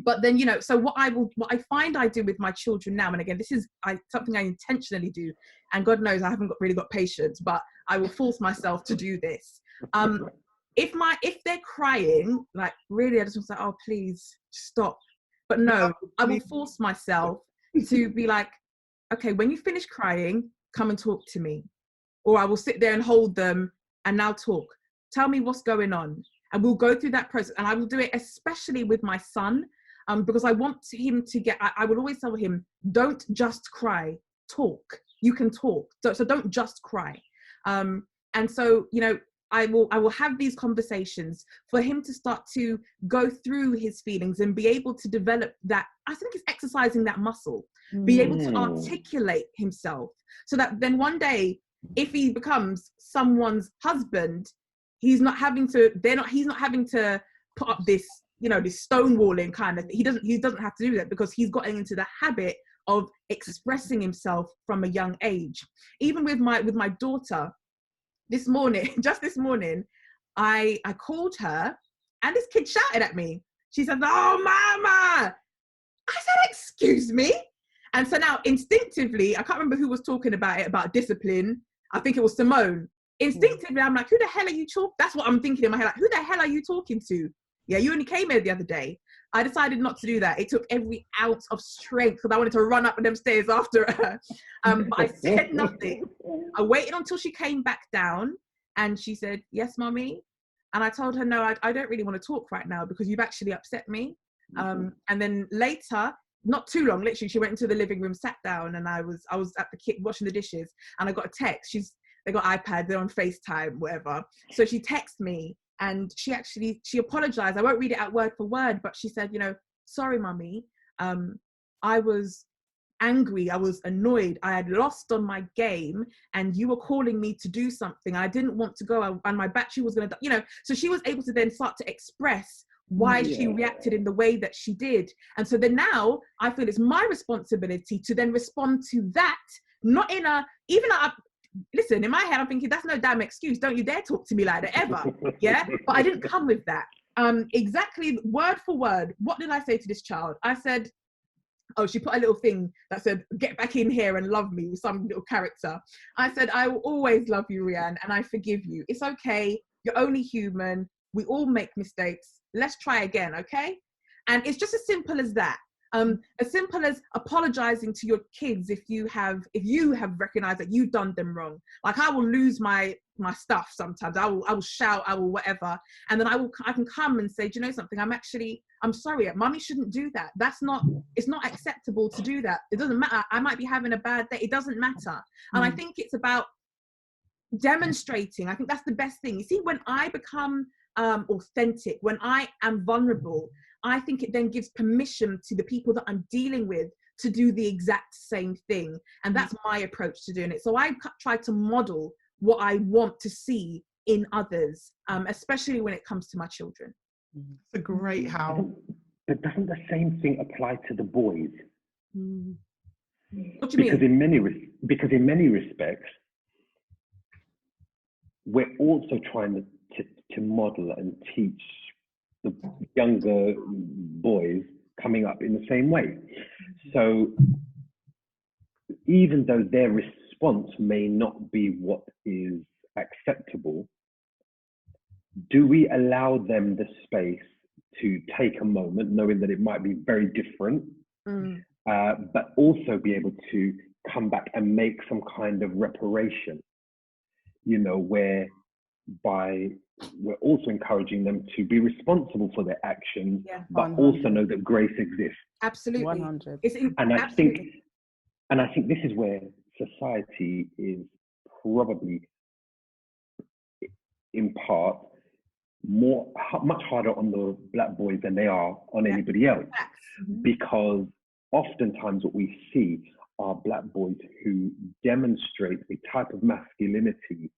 But then, so what I find I do with my children now, and again, this is something I intentionally do, and God knows I haven't really got patience, but I will force myself to do this. If they're crying, like really, I just want to say, oh, please stop. But no, I will force myself to be like, okay, when you finish crying, come and talk to me. Or I will sit there and hold them and now talk. Tell me what's going on. And we'll go through that process. And I will do it especially with my son, because I want him to I will always tell him, don't just cry, talk. You can talk. So don't just cry. And so, I will have these conversations for him to start to go through his feelings and be able to develop that. I think it's exercising that muscle, be able to articulate himself, so that then one day, if he becomes someone's husband, he's not having to put up this, this stonewalling kind of thing. He doesn't have to do that, because he's gotten into the habit of expressing himself from a young age. Even with my daughter, this morning, I called her and this kid shouted at me. She said, "Oh, mama." I said, "Excuse me." And so now instinctively, I can't remember who was talking about discipline. I think it was Simone. Instinctively, I'm like, who the hell are you talking? That's what I'm thinking in my head. Like, who the hell are you talking to? Yeah, you only came here the other day. I decided not to do that. It took every ounce of strength because I wanted to run up them stairs after her. But I said nothing. I waited until she came back down. And she said, yes, mummy. And I told her, no, I don't really want to talk right now because you've actually upset me. And then later, not too long, literally, she went into the living room, sat down, and I was at the kitchen washing the dishes, and I got a text. They got iPad, they're on FaceTime, whatever. So she texted me, and she apologized. I won't read it out word for word, but she said, sorry, mummy. I was angry, I was annoyed, I had lost on my game, and you were calling me to do something. I didn't want to go, and my battery was going to, so she was able to then start to express why she reacted in the way that she did. And so then now I feel it's my responsibility to then respond to that, not in listen, in my head I'm thinking, that's no damn excuse, don't you dare talk to me like that ever. Yeah, but I didn't come with that. Exactly word for word, what did I say to this child? I said, she put a little thing that said, get back in here and love me, with some little character. I said, I will always love you, Rianne, and I forgive you. It's okay, you're only human, we all make mistakes, let's try again, okay? And it's just as simple as that. As simple as apologizing to your kids if you have recognized that you've done them wrong. Like, I will lose my stuff sometimes. I will shout, I will whatever, and then I can come and say, do you know something? I'm sorry. Mummy shouldn't do that. It's not acceptable to do that. It doesn't matter. I might be having a bad day. It doesn't matter. And I think it's about demonstrating. I think that's the best thing. You see, when I become authentic, when I am vulnerable, I think it then gives permission to the people that I'm dealing with to do the exact same thing. And that's my approach to doing it. So I try to model what I want to see in others, especially when it comes to my children. It's a great how. But doesn't the same thing apply to the boys? What do you mean? Because in many respects, we're also trying to model and teach the younger boys coming up in the same way. So even though their response may not be what is acceptable, do we allow them the space to take a moment, knowing that it might be very different, but also be able to come back and make some kind of reparation, whereby we're also encouraging them to be responsible for their actions, but also know that grace exists. Absolutely. 100. And I think this is where society is probably, in part, much harder on the Black boys than they are on anybody else, because oftentimes what we see are Black boys who demonstrate a type of masculinity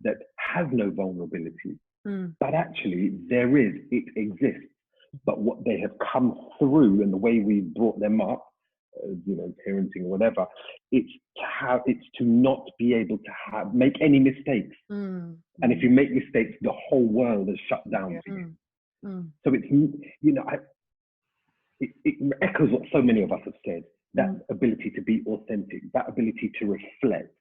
that has no vulnerability, but actually it exists. But what they have come through and the way we brought them up, parenting or whatever, it's to not be able to make any mistakes. And if you make mistakes, the whole world is shut down for you. So it's, it echoes what so many of us have said, that ability to be authentic, that ability to reflect,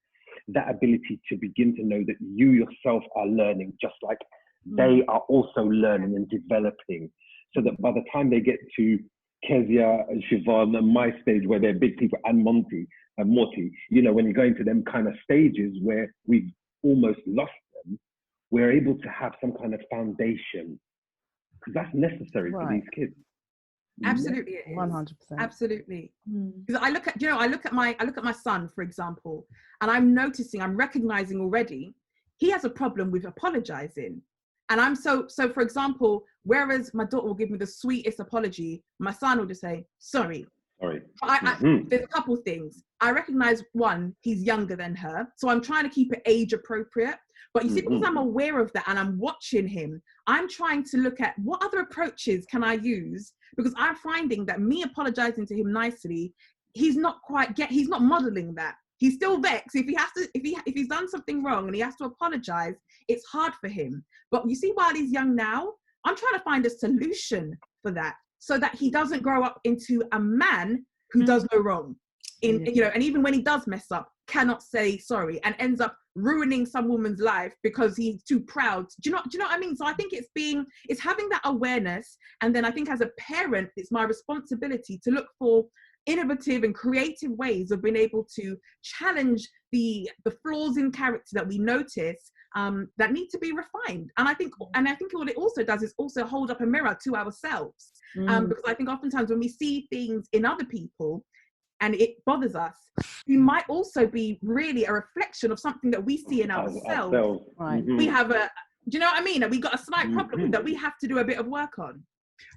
that ability to begin to know that you yourself are learning just like they are also learning and developing, so that by the time they get to Kezia and Siobhan and my stage where they're big people, and Morty, when you go into them kind of stages where we've almost lost them, we're able to have some kind of foundation, because that's necessary for these kids. Absolutely, it is. 100%. Absolutely. Because I look at my son, for example, and I'm recognizing already he has a problem with apologizing. And I'm so for example, whereas my daughter will give me the sweetest apology, my son will just say, sorry. There's a couple things. I recognize, one, he's younger than her, so I'm trying to keep it age appropriate. But you see, because I'm aware of that and I'm watching him, I'm trying to look at what other approaches can I use, because I'm finding that me apologizing to him nicely, he's not modeling that. He's still vexed. If he's done something wrong and he has to apologize, it's hard for him. But you see, while he's young now, I'm trying to find a solution for that, so that he doesn't grow up into a man who does no wrong. And even when he does mess up, cannot say sorry and ends up ruining some woman's life because he's too proud. Do you know what I mean? So I think it's having that awareness. And then I think as a parent, it's my responsibility to look for innovative and creative ways of being able to challenge the flaws in character that we notice that need to be refined. And I think what it also does is also hold up a mirror to ourselves, because I think oftentimes when we see things in other people and it bothers us, we might also be really a reflection of something that we see in ourselves. Right. We have do you know what I mean? We got a slight problem that we have to do a bit of work on.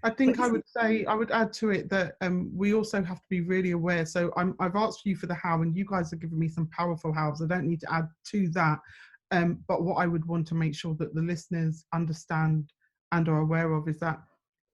I think I would add to it that we also have to be really aware. So I've asked you for the how, and you guys have given me some powerful hows. I don't need to add to that. But what I would want to make sure that the listeners understand and are aware of is that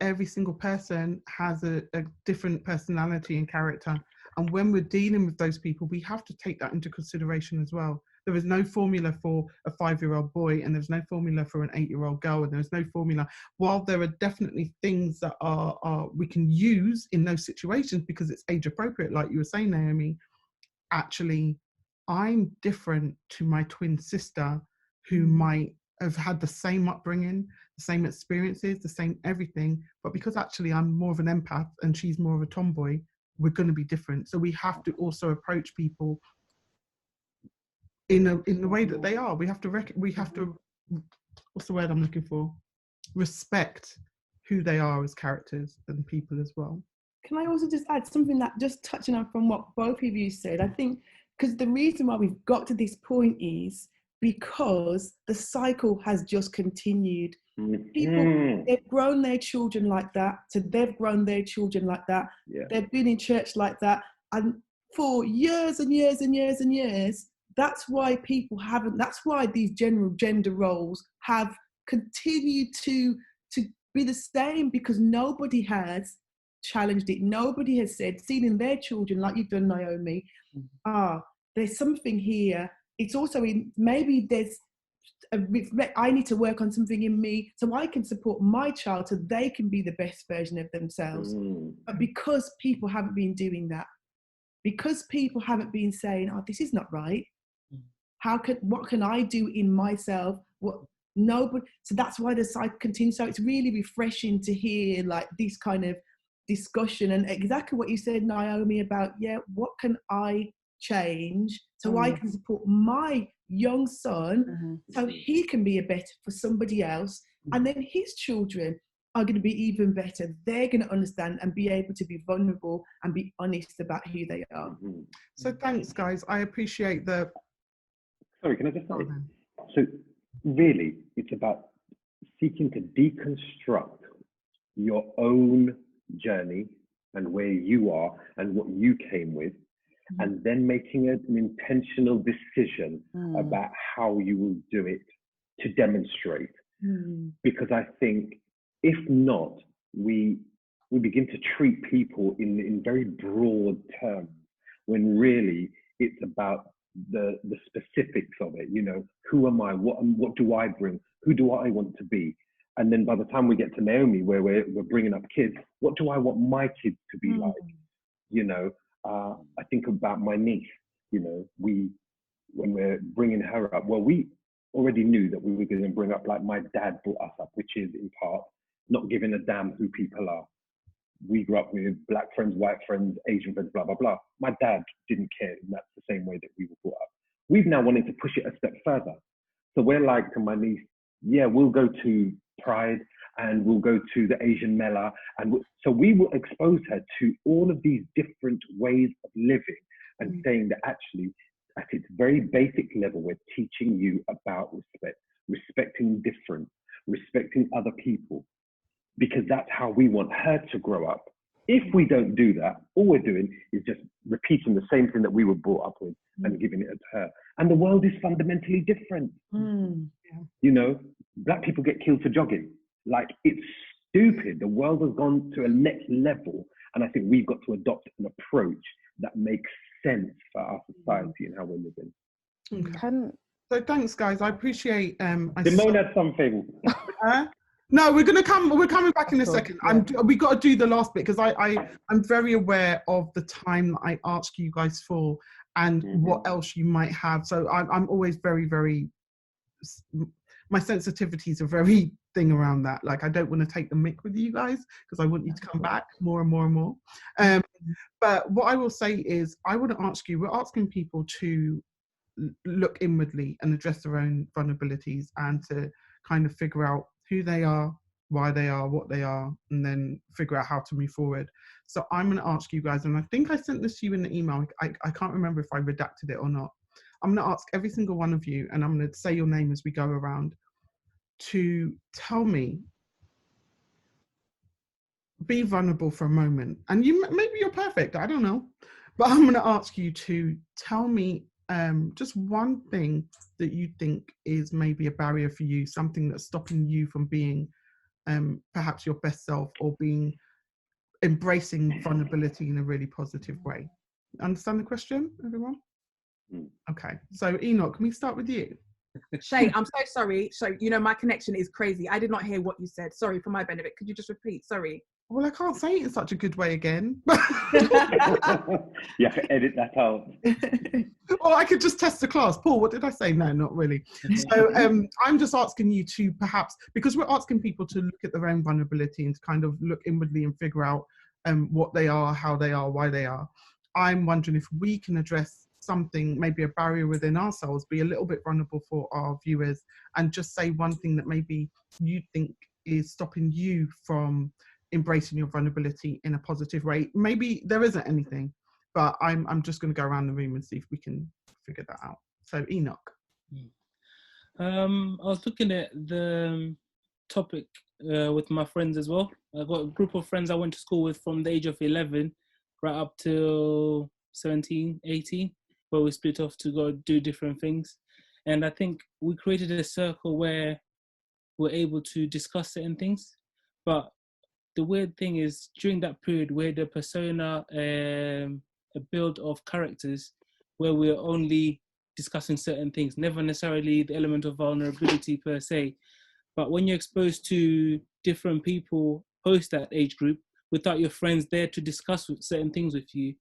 every single person has a different personality and character. And when we're dealing with those people, we have to take that into consideration as well. There is no formula for a 5-year-old boy, and there's no formula for an 8-year-old girl, and there's no formula. While there are definitely things that are we can use in those situations because it's age appropriate, like you were saying, Naomi, actually, I'm different to my twin sister who might have had the same upbringing, the same experiences, the same everything, but because actually I'm more of an empath and she's more of a tomboy, we're going to be different. So we have to also approach people in the way that they are. We have to what's the word I'm looking for? Respect who they are as characters and people as well. Can I also just add something that just touching on from what both of you said? I think because the reason why we've got to this point is because the cycle has just continued. People, they've grown their children like that, so they've grown their children like that. They've been in church like that, and for years and years and years and years, that's why that's why these general gender roles have continued to be the same, because nobody has challenged it. Nobody has said, seen in their children, like you've done, Naomi, there's something here. It's also maybe there's I need to work on something in me so I can support my child so they can be the best version of themselves. But because people haven't been doing that, because people haven't been saying, oh, this is not right. What can I do in myself? So that's why the cycle continues. So it's really refreshing to hear like this kind of discussion, and exactly what you said, Naomi, about what can I change so I can support my young son so he can be a better for somebody else, and then his children are going to be even better. They're going to understand and be able to be vulnerable and be honest about who they are. So thanks, guys. I appreciate the... Sorry, can I just say? So really, it's about seeking to deconstruct your own journey and where you are and what you came with, and then making an intentional decision about how you will do it to demonstrate. Because I think if not, we begin to treat people in very broad terms, when really it's about the specifics of it. You know, who am I? What do I bring? Who do I want to be? And then by the time we get to Naomi, where we're bringing up kids, what do I want my kids to be like? You know, I think about my niece. You know, when we're bringing her up, well, we already knew that we were going to bring up like my dad brought us up, which is in part not giving a damn who people are. We grew up with black friends, white friends, Asian friends, blah, blah, blah. My dad didn't care, and that's the same way that we were brought up. We've now wanted to push it a step further. So we're like to my niece, yeah, we'll go to Pride and we'll go to the Asian Mela. And so we will expose her to all of these different ways of living and saying that actually, at its very basic level, we're teaching you about respect, respecting difference, respecting other people, because that's how we want her to grow up. If we don't do that, all we're doing is just repeating the same thing that we were brought up with and giving it to her. And the world is fundamentally different. You know, black people get killed for jogging. Like, it's stupid. The world has gone to a next level. And I think we've got to adopt an approach that makes sense for our society and how we're living. So thanks, guys. I appreciate... Simone had something. No, we're coming back in a second. We got to do the last bit, because I'm very aware of the time that I ask you guys for and what else you might have. So I'm always very, very, my sensitivities are very thing around that. Like, I don't want to take the mick with you guys, because I want you to come back more and more and more. But what I will say is, I want to ask you, we're asking people to look inwardly and address their own vulnerabilities, and to kind of figure out who they are, why they are, what they are, and then figure out how to move forward. So I'm going to ask you guys, and I think I sent this to you in the email. I can't remember if I redacted it or not. I'm going to ask every single one of you, and I'm going to say your name as we go around, to tell me, be vulnerable for a moment. And maybe you're perfect, I don't know. But I'm going to ask you to tell me just one thing that you think is maybe a barrier for you, something that's stopping you from being perhaps your best self, or embracing vulnerability in a really positive way. Understand the question, everyone? Okay, so Enoch, can we start with you? Shae, I'm so sorry. So, my connection is crazy. I did not hear what you said. Sorry, for my benefit. Could you just repeat? Sorry. Well, I can't say it in such a good way again. Yeah, edit that out. Or I could just test the class. Paul, what did I say? No, not really. So I'm just asking you to perhaps, because we're asking people to look at their own vulnerability and to kind of look inwardly and figure out what they are, how they are, why they are. I'm wondering if we can address something, maybe a barrier within ourselves, be a little bit vulnerable for our viewers, and just say one thing that maybe you think is stopping you from embracing your vulnerability in a positive way. Maybe there isn't anything, but I'm just going to go around the room and see if we can figure that out. So Enoch. I was looking at the topic with my friends as well. I got a group of friends I went to school with from the age of 11 right up till 17, 18, where we split off to go do different things. And I think we created a circle where we're able to discuss certain things. But the weird thing is, during that period where the persona, a build of characters, where we're only discussing certain things, never necessarily the element of vulnerability per se. But when you're exposed to different people post that age group, without your friends there to discuss certain things with you,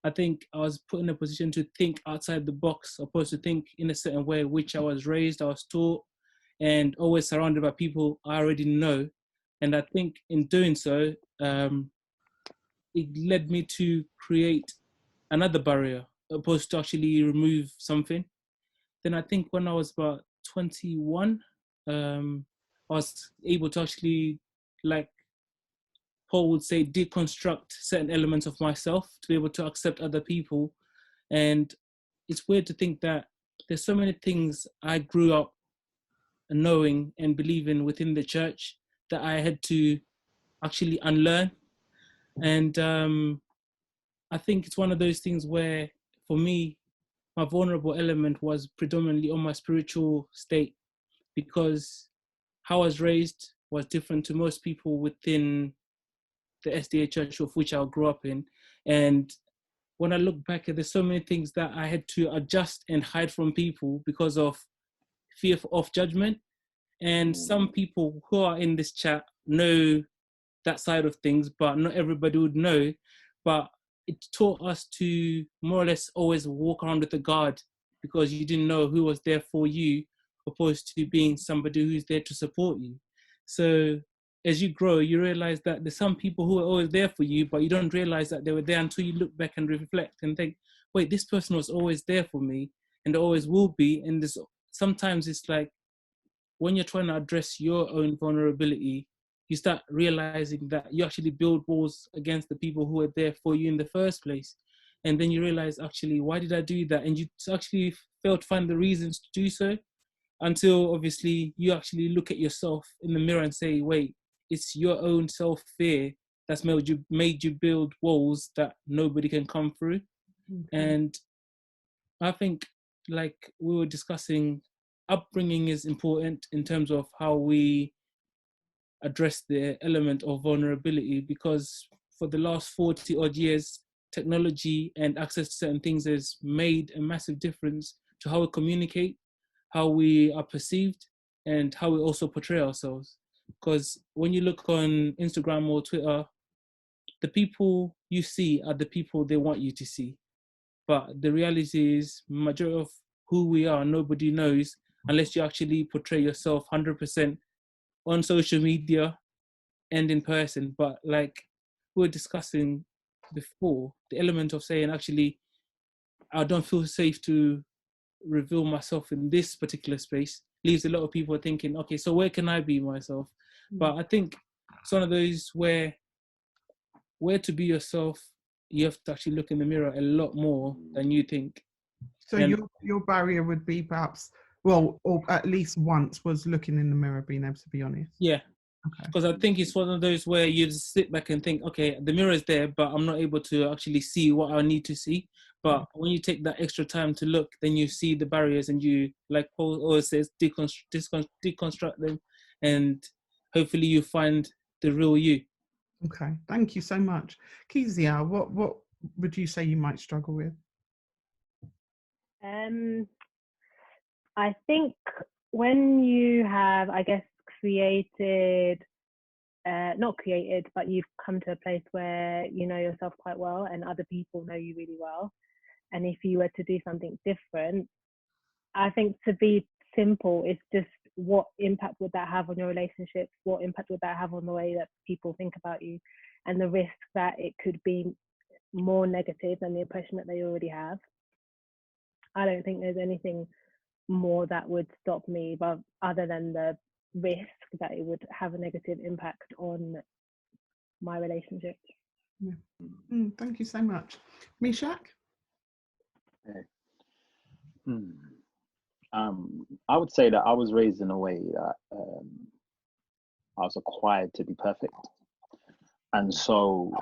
I think I was put in a position to think outside the box, opposed to think in a certain way, which I was raised, I was taught, and always surrounded by people I already know. And I think in doing so, it led me to create another barrier, opposed to actually remove something. Then I think when I was about 21, I was able to actually, like Paul would say, deconstruct certain elements of myself to be able to accept other people. And it's weird to think that there's so many things I grew up knowing and believing within the church that I had to actually unlearn. And I think it's one of those things where, for me, my vulnerable element was predominantly on my spiritual state, because how I was raised was different to most people within the SDA church of which I grew up in. And when I look back, there's so many things that I had to adjust and hide from people because of fear of judgment. And some people who are in this chat know that side of things, but not everybody would know. But it taught us to more or less always walk around with a guard, because you didn't know who was there for you, opposed to being somebody who's there to support you. So as you grow, you realize that there's some people who are always there for you, but you don't realize that they were there until you look back and reflect and think, wait, this person was always there for me and always will be. And sometimes it's like, when you're trying to address your own vulnerability, you start realizing that you actually build walls against the people who are there for you in the first place. And then you realize, actually, why did I do that? And you actually fail to find the reasons to do so, until obviously you actually look at yourself in the mirror and say, wait, it's your own self-fear that's made you build walls that nobody can come through. Okay. And I think, like we were discussing, upbringing is important in terms of how we address the element of vulnerability, because for the last 40 odd years, technology and access to certain things has made a massive difference to how we communicate, how we are perceived, and how we also portray ourselves. Because when you look on Instagram or Twitter, the people you see are the people they want you to see. But the reality is, majority of who we are, nobody knows unless you actually portray yourself 100% on social media and in person. But like we were discussing before, the element of saying, actually, I don't feel safe to reveal myself in this particular space leaves a lot of people thinking, okay, so where can I be myself? But I think it's one of those where to be yourself, you have to actually look in the mirror a lot more than you think. So your barrier would be perhaps, well, or at least once, was looking in the mirror, being able to be honest. Yeah. Because I think it's one of those where you just sit back and think, okay, the mirror is there, but I'm not able to actually see what I need to see. But when you take that extra time to look, then you see the barriers, and you, like Paul always says, deconstruct them, and hopefully you find the real you. Okay, thank you so much. Kezia, what would you say you might struggle with? I think when you have, I guess, not created, but you've come to a place where you know yourself quite well and other people know you really well. And if you were to do something different, I think, to be simple, it's just what impact would that have on your relationships? What impact would that have on the way that people think about you? And the risk that it could be more negative than the impression that they already have. I don't think there's anything more that would stop me, but other than the risk that it would have a negative impact on my relationships. Yeah. Thank you so much. Shach? I would say that I was raised in a way that I was required to be perfect. And so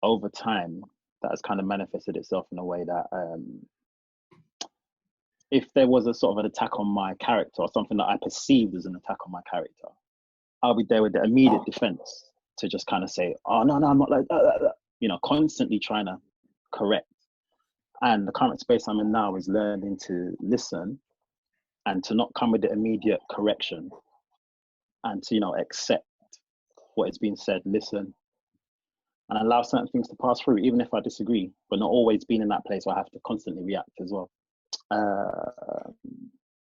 over time, that has kind of manifested itself in a way that if there was a sort of an attack on my character, or something that I perceived as an attack on my character, I'll be there with the immediate defense to just kind of say, oh, no, I'm not like that. You know, constantly trying to correct. And the current space I'm in now is learning to listen and to not come with the immediate correction, and to, you know, accept what is being said, listen, and allow certain things to pass through, even if I disagree, but not always being in that place where I have to constantly react as well.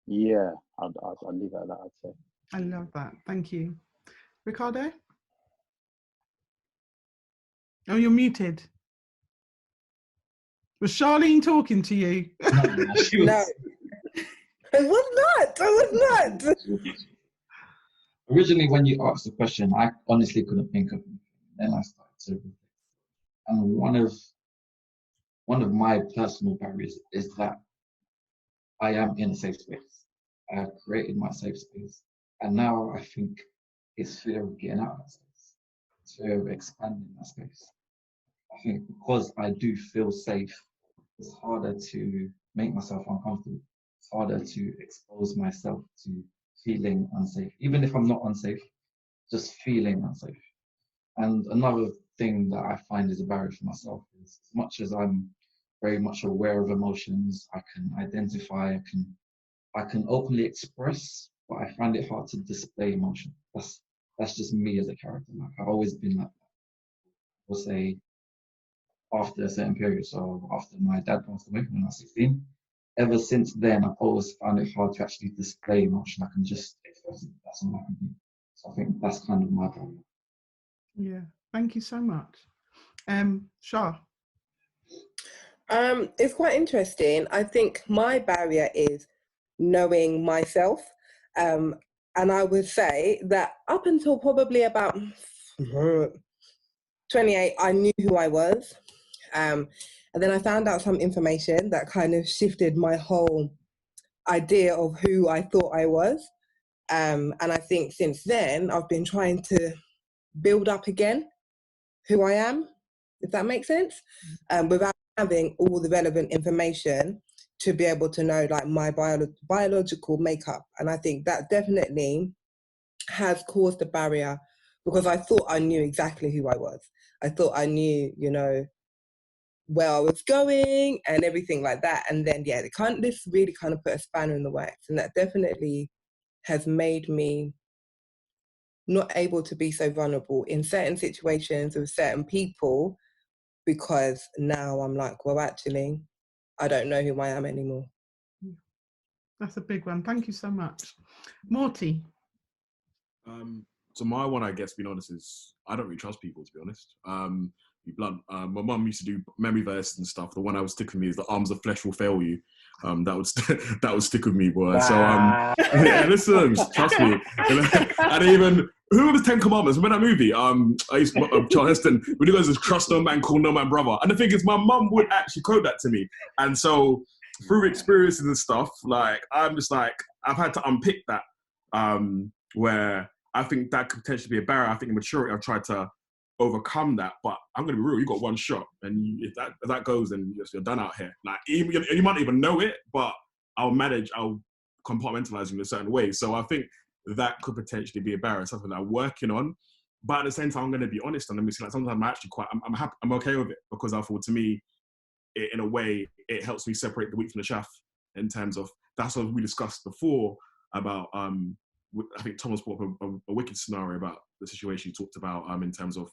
Yeah, I'll leave it at that, I'd say. I love that. Thank you. Ricardo? Oh, you're muted. Was Charlene talking to you? No. I was not. Originally, when you asked the question, I honestly couldn't think of anything. Then I started to reflect. And one of my personal barriers is that I am in a safe space. I have created my safe space. And now I think it's fear of getting out of that space. It's fear of expanding that space. I think because I do feel safe, it's harder to make myself uncomfortable. It's harder to expose myself to feeling unsafe. Even if I'm not unsafe, just feeling unsafe. And another thing that I find is a barrier for myself is, as much as I'm very much aware of emotions, I can identify, I can openly express, but I find it hard to display emotion. That's just me as a character. Like, I've always been like that. We'll say after a certain period, so after my dad passed away when I was 16, ever since then I've always found it hard to actually display emotion. I can just express it. That's all I can do. So I think that's kind of my barrier. Yeah, thank you so much. Shah? It's quite interesting. I think my barrier is knowing myself. And I would say that up until probably about 28, I knew who I was. And then I found out some information that kind of shifted my whole idea of who I thought I was. And I think since then, I've been trying to build up again who I am, if that makes sense, without having all the relevant information to be able to know like my biological makeup. And I think that definitely has caused a barrier, because I thought I knew exactly who I was. I thought I knew, you know, where I was going and everything like that. And then, yeah, this really kind of put a spanner in the works. And that definitely has made me not able to be so vulnerable in certain situations with certain people, because now I'm like, well, actually, I don't know who I am anymore. That's a big one. Thank you so much. Morty? So my one, I guess, being honest, is I don't really trust people, to be honest. be blunt. My mum used to do memory verses and stuff. The one I would stick with me is "The arms of flesh will fail you." That would that would stick with me, boy. So yeah, listen, trust me. And even who were the 10 Commandments? Remember that movie? I used to, Charlene Heston, when he goes, "Trust no man, call no man brother." And the thing is, my mum would actually quote that to me. And so through experiences and stuff, like I'm just like I've had to unpick that. Where I think that could potentially be a barrier. I think in maturity, I've tried to overcome that. But I'm going to be real. You got one shot, and if that goes, then you're done out here. Like you might not even know it, but I'll compartmentalize you in a certain way. So I think that could potentially be a barrier, something that I'm working on. But at the same time, I'm going to be honest, and let me see. Like sometimes I'm actually I'm happy. I'm okay with it because I thought, to me, in a way, it helps me separate the wheat from the chaff. In terms of that's what we discussed before about. I think Thomas brought up a wicked scenario about the situation you talked about in terms of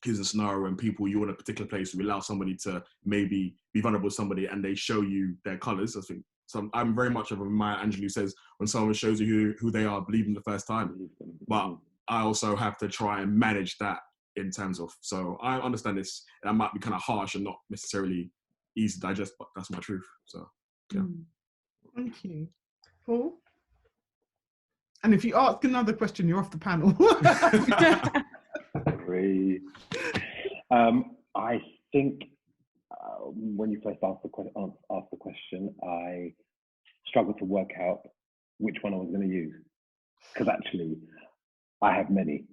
here's a scenario when people, you're in a particular place, you allow somebody to maybe be vulnerable with somebody and they show you their colours. I think I'm very much of a Maya Angelou who says when someone shows you who they are, believe them the first time. But I also have to try and manage that in terms of, so I understand this, and I might be kind of harsh and not necessarily easy to digest, but that's my truth. So yeah. Thank you. Paul? And if you ask another question, you're off the panel. Great. I think when you first asked the question, I struggled to work out which one I was going to use, because actually I have many,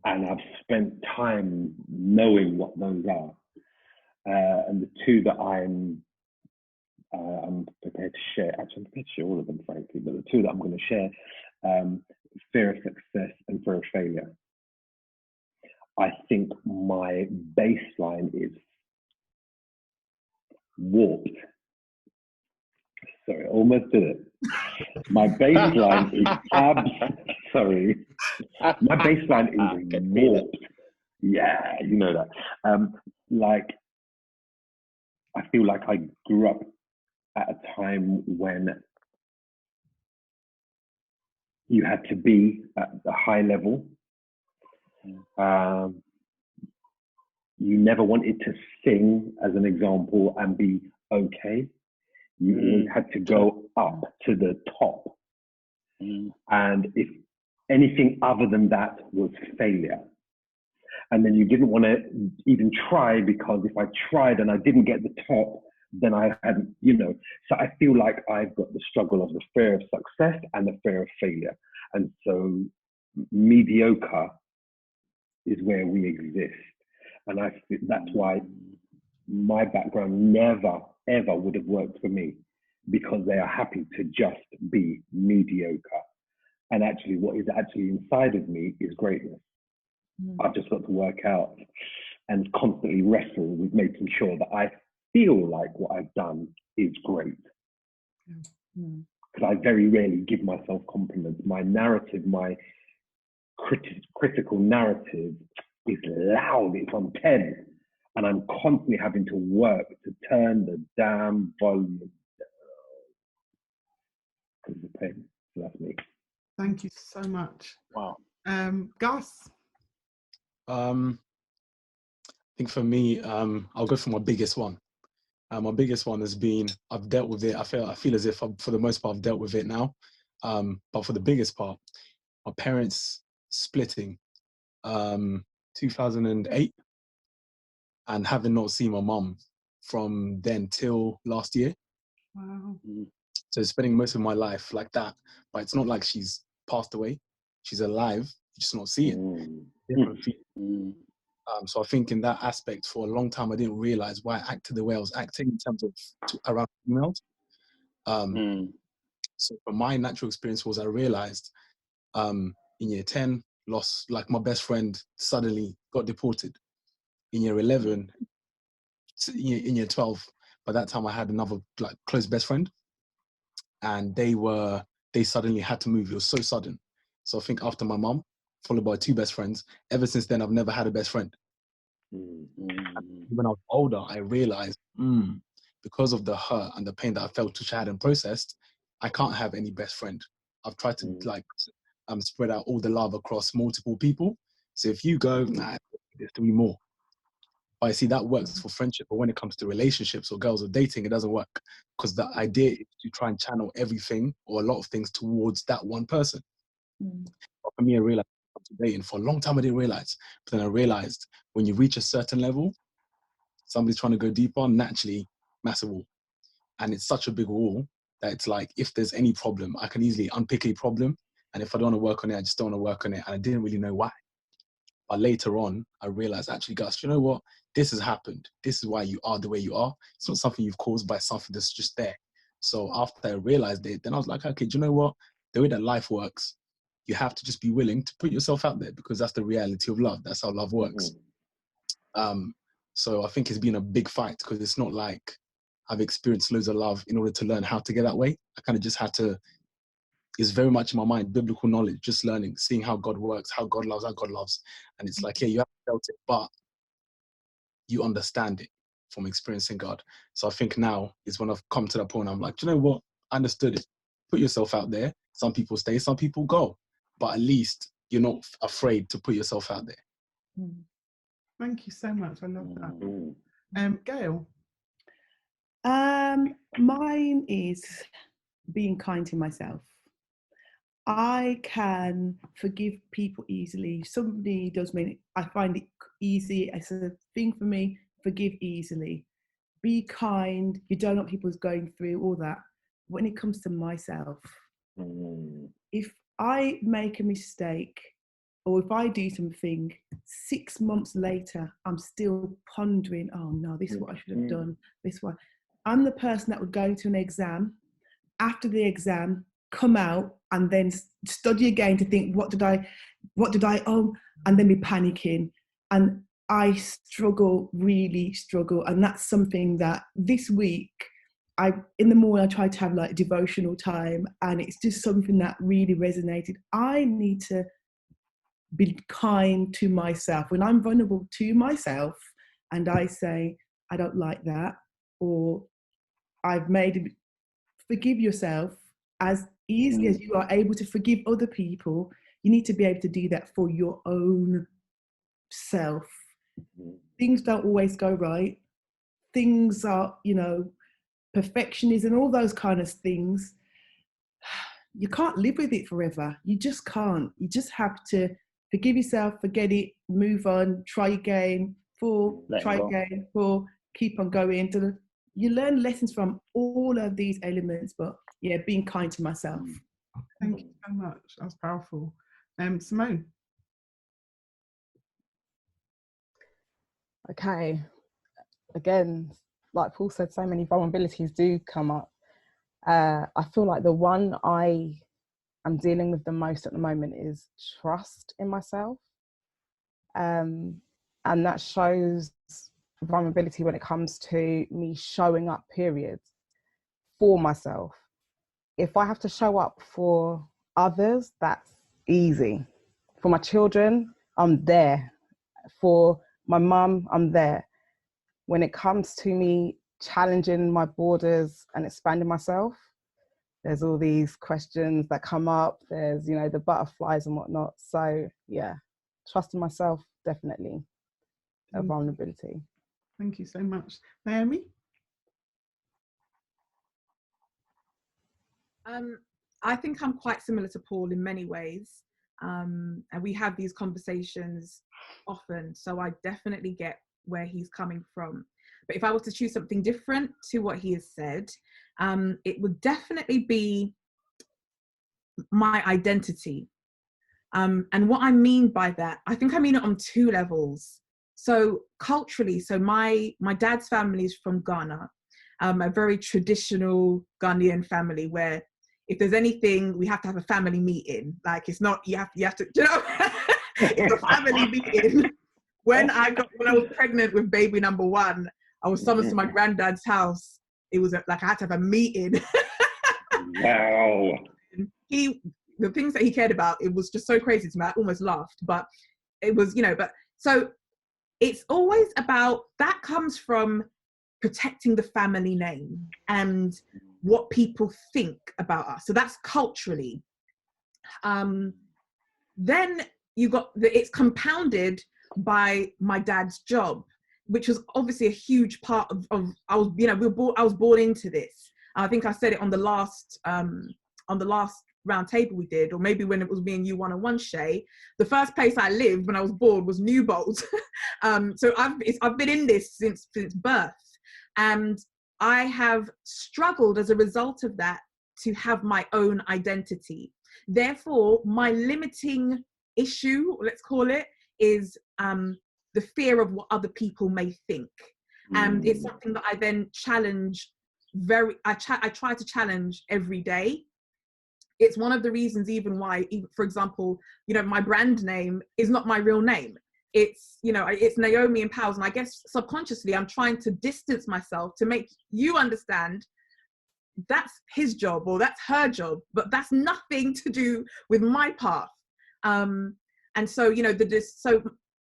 and I've spent time knowing what those are, and the two that I'm prepared to share. Actually, I'm prepared to share all of them, frankly, but the two that I'm going to share, fear of success and fear of failure. I think my baseline is warped. Sorry, almost did it. My baseline is sorry. My baseline is warped. Yeah, you know that. Like, I feel like I grew up at a time when you had to be at a high level. You never wanted to sing, as an example, and be okay. You always had to go up to the top. And if anything other than that was failure. And then you didn't want to even try, because if I tried and I didn't get the top, then I hadn't, So I feel like I've got the struggle of the fear of success and the fear of failure. And so mediocre is where we exist. And that's why my background never, ever would have worked for me, because they are happy to just be mediocre. And actually what is actually inside of me is greatness. I've just got to work out and constantly wrestle with making sure that I feel like what I've done is great. Because I very rarely give myself compliments. My narrative, my critical narrative is loud, it's on 10. And I'm constantly having to work to turn the damn volume down. Because of the pain. So that's me. Thank you so much. Wow. Gus? I think for me, I'll go for my biggest one. My biggest one has been, I've dealt with it. I feel as if for the most part, I've dealt with it now. But for the biggest part, my parents splitting 2008, and having not seen my mum from then till last year. Wow. So spending most of my life like that, but it's not like she's passed away. She's alive, you just not see it. Different feeling. So I think in that aspect, for a long time, I didn't realize why I acted the way I was acting in terms of around females. So from my natural experience was I realized in year 10, lost, like my best friend suddenly got deported. In year 11, in year 12, by that time I had another like close best friend, and they suddenly had to move. It was so sudden. So I think after my mum, followed by 2 best friends, ever since then I've never had a best friend. When I was older, I realized because of the hurt and the pain that I felt, which I hadn't processed, I can't have any best friend. I've tried to spread out all the love across multiple people. So if you go, nah, there's to be more. But I see that works for friendship, but when it comes to relationships or girls or dating, it doesn't work, because the idea is to try and channel everything or a lot of things towards that one person. But for me, I realized dating for a long time I didn't realize, but then I realized when you reach a certain level, somebody's trying to go deeper, naturally, massive wall. And it's such a big wall that it's like, if there's any problem, I can easily unpick a problem. And if I don't want to work on it, I just don't want to work on it. And I didn't really know why. But later on, I realized, actually, Gus, you know what? This has happened. This is why you are the way you are. It's not something you've caused by something that's just there. So after I realized it, then I was like, okay, do you know what? The way that life works, you have to just be willing to put yourself out there, because that's the reality of love. That's how love works. So I think it's been a big fight, because it's not like I've experienced loads of love in order to learn how to get that way. I kind of just had to, it's very much in my mind, biblical knowledge, just learning, seeing how God works, how God loves. And it's like, yeah, you haven't felt it, but you understand it from experiencing God. So I think now is when I've come to that point, I'm like, do you know what? I understood it. Put yourself out there. Some people stay, some people go. But at least you're not afraid to put yourself out there. Thank you so much. I love that. Gail? Mine is being kind to myself. I can forgive people easily. Somebody does me, I find it easy. It's a thing for me. Forgive easily. Be kind. You don't know what people's going through, all that. When it comes to myself, if I make a mistake or if I do something, 6 months later, I'm still pondering, oh no, this is what I should have done. This one. I'm the person that would go to an exam, after the exam, come out and then study again to think, what did I, and then be panicking. And I really struggle. And that's something that this week, in the morning, I try to have like devotional time, and it's just something that really resonated. I need to be kind to myself. When I'm vulnerable to myself and I say, I don't like that, or forgive yourself as easily as you are able to forgive other people. You need to be able to do that for your own self. Things don't always go right. Things are, perfectionism and all those kind of things. You can't live with it forever. You just can't. You just have to forgive yourself, forget it, move on, try again, keep on going. You learn lessons from all of these elements, but yeah, being kind to myself. Thank you so much. That's powerful. Simone? Okay. Again, like Paul said, so many vulnerabilities do come up. I feel like the one I am dealing with the most at the moment is trust in myself. And that shows vulnerability when it comes to me showing up, period, for myself. If I have to show up for others, that's easy. For my children, I'm there. For my mum, I'm there. When it comes to me challenging my borders and expanding myself, there's all these questions that come up. There's, the butterflies and whatnot. So yeah, trusting myself, definitely a vulnerability. Thank you so much. Naomi? I think I'm quite similar to Paul in many ways. And we have these conversations often. So I definitely get where he's coming from. But if I was to choose something different to what he has said, it would definitely be my identity. And what I mean by that, I think I mean it on two levels. So culturally, my dad's family is from Ghana, a very traditional Ghanaian family where if there's anything, we have to have a family meeting. Like it's not, you have to, it's a family meeting. When I was pregnant with baby number one, I was summoned to my granddad's house. It was like I had to have a meeting. Wow. The things that he cared about, it was just so crazy to me. I almost laughed, but it was, so it's always about, that comes from protecting the family name and what people think about us. So that's culturally. Then it's compounded by my dad's job, which was obviously a huge part of I was born into this. I think I said it on the last roundtable we did, or maybe when it was me and you one-on-one, Shae. The first place I lived when I was born was Newbold. So I've been in this since birth, and I have struggled as a result of that to have my own identity. Therefore, my limiting issue, let's call it, is the fear of what other people may think. And it's something that I then challenge I try to challenge every day. It's one of the reasons even why, for example, my brand name is not my real name. It's Naomi Empowers. And I guess subconsciously, I'm trying to distance myself to make you understand that's his job or that's her job, but that's nothing to do with my path. And so, so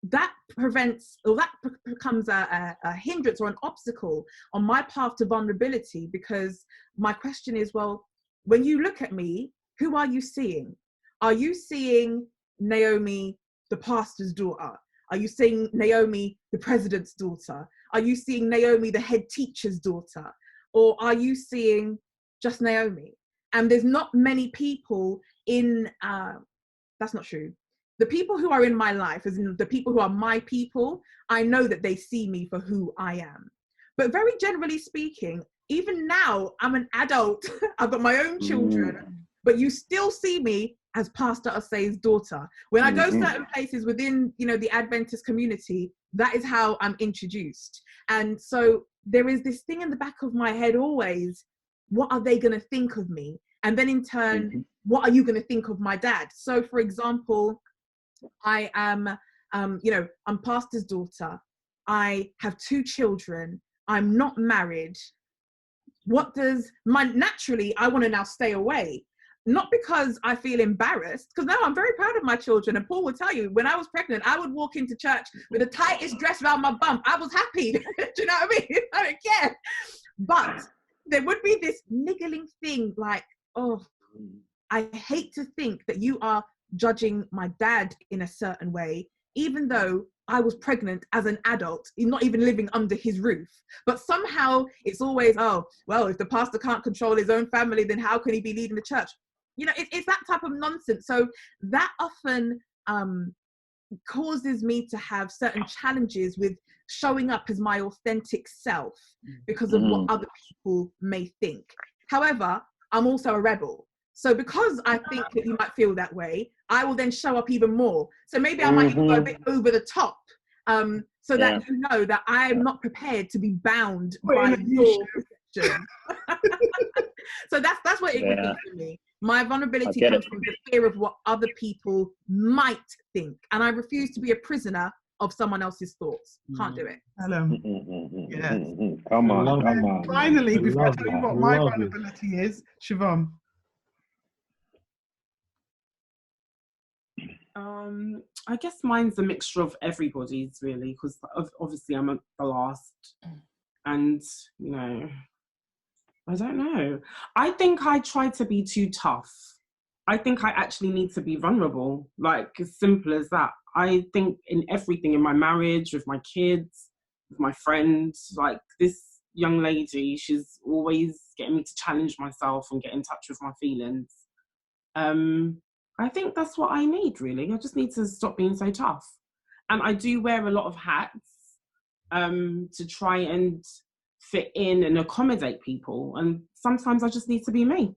that prevents, or that becomes a hindrance or an obstacle on my path to vulnerability, because my question is, well, when you look at me, who are you seeing? Are you seeing Naomi, the pastor's daughter? Are you seeing Naomi, the president's daughter? Are you seeing Naomi, the head teacher's daughter? Or are you seeing just Naomi? And there's not many people in, that's not true. The people who are in my life, as in the people who are my people, I know that they see me for who I am. But very generally speaking, even now, I'm an adult, I've got my own children, but you still see me as Pastor Osei's daughter. When I go certain places within, the Adventist community, that is how I'm introduced. And so there is this thing in the back of my head always, what are they gonna think of me? And then in turn, what are you gonna think of my dad? So for example, I am, I'm pastor's daughter. I have 2 children. I'm not married. Naturally, I want to now stay away. Not because I feel embarrassed, because no, I'm very proud of my children. And Paul will tell you, when I was pregnant, I would walk into church with the tightest dress around my bum. I was happy. Do you know what I mean? I don't care. But there would be this niggling thing like, oh, I hate to think that you are judging my dad in a certain way, even though I was pregnant as an adult, not even living under his roof. But somehow it's always, oh, well, if the pastor can't control his own family, then how can he be leading the church? It's that type of nonsense. So that often causes me to have certain challenges with showing up as my authentic self because of what other people may think. However, I'm also a rebel. So because I think that you might feel that way, I will then show up even more. So maybe I might even go a bit over the top, so that you know that I am not prepared to be bound by your perception. So that's what it would be for me. My vulnerability comes from the fear of what other people might think. And I refuse to be a prisoner of someone else's thoughts. Can't do it. Hello. Yes. Come on. Finally, before I tell you what my vulnerability is, Siobhan. I guess mine's a mixture of everybody's really, because obviously I'm the last, and I don't know. I think I try to be too tough. I think I actually need to be vulnerable, like as simple as that. I think in everything, in my marriage, with my kids, with my friends, like this young lady, she's always getting me to challenge myself and get in touch with my feelings. I think that's what I need, really. I just need to stop being so tough. And I do wear a lot of hats to try and fit in and accommodate people. And sometimes I just need to be me.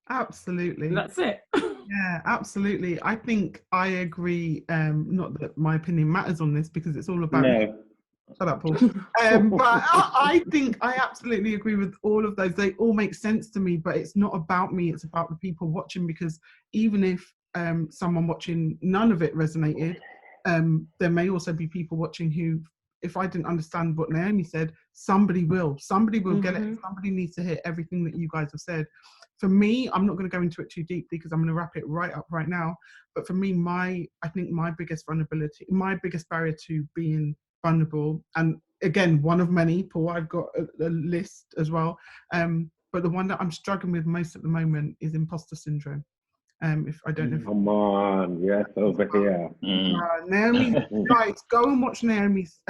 Absolutely. And that's it. Yeah, absolutely. I think I agree. Not that my opinion matters on this, because it's all about... No. Shut up, Paul. But I think I absolutely agree with all of those. They all make sense to me, but it's not about me. It's about the people watching, because even if someone watching, none of it resonated, there may also be people watching who, if I didn't understand what Naomi said, somebody will get it. Somebody needs to hear everything that you guys have said. For me, I'm not going to go into it too deeply because I'm going to wrap it right up right now. But for me, I think my biggest vulnerability, my biggest barrier to being vulnerable, and again, one of many, Paul, I've got a list as well, but the one that I'm struggling with most at the moment is imposter syndrome. If I don't know if Come on, yes, over here. Naomi, guys, go and watch Naomi's.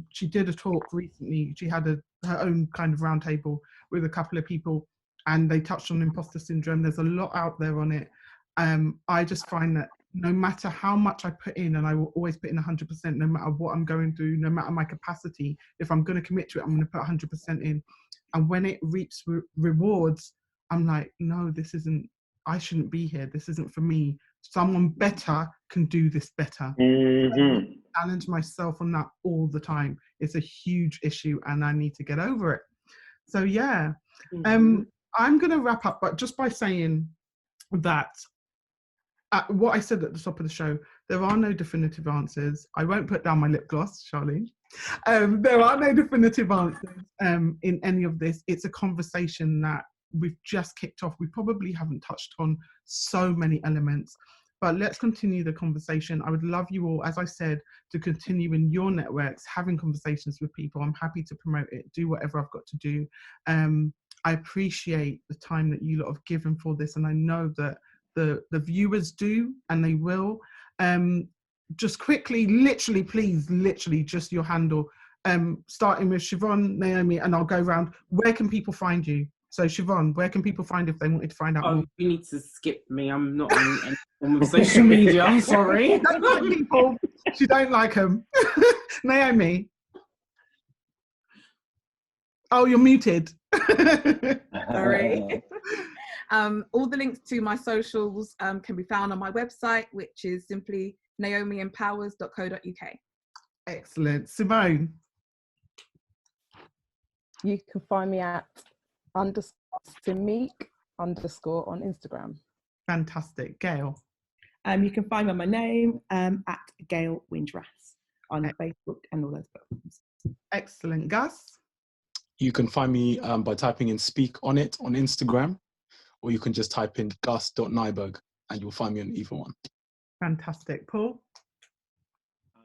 She did a talk recently. She had her own kind of roundtable with a couple of people, and they touched on imposter syndrome. There's a lot out there on it. I just find that no matter how much I put in, and I will always put in 100%, no matter what I'm going through, no matter my capacity, if I'm going to commit to it, I'm going to put 100% in. And when it reaps rewards, I'm like, no, this isn't. I shouldn't be here. This isn't for me. Someone better can do this better. I challenge myself on that all the time. It's a huge issue and I need to get over it. So yeah, I'm going to wrap up, but just by saying that what I said at the top of the show, there are no definitive answers. I won't put down my lip gloss, Charlene. There are no definitive answers in any of this. It's a conversation that we've just kicked off. We probably haven't touched on so many elements, but let's continue the conversation. I would love you all, as I said, to continue in your networks, having conversations with people. I'm happy to promote it, do whatever I've got to do. I appreciate the time that you lot have given for this, and I know that the viewers do, and they will. Just quickly, literally, please, literally, just your handle. Starting with Siobhan, Naomi, and I'll go around. Where can people find you? So Siobhan, where can people find if they wanted to find out more? You need to skip me. I'm not on any form of social media. I'm sorry. She don't like people. She don't like them. Naomi. Oh, you're muted. Sorry. All the links to my socials can be found on my website, which is simply naomiempowers.co.uk. Excellent. Simone. You can find me at _Simique_ on Instagram. Fantastic. Gail. You can find me on my name at Gail Windrass on Facebook and all those platforms. Excellent. Gus? You can find me by typing in Speak On It on Instagram, or you can just type in gus.nyberg and you'll find me on either one. Fantastic. Paul?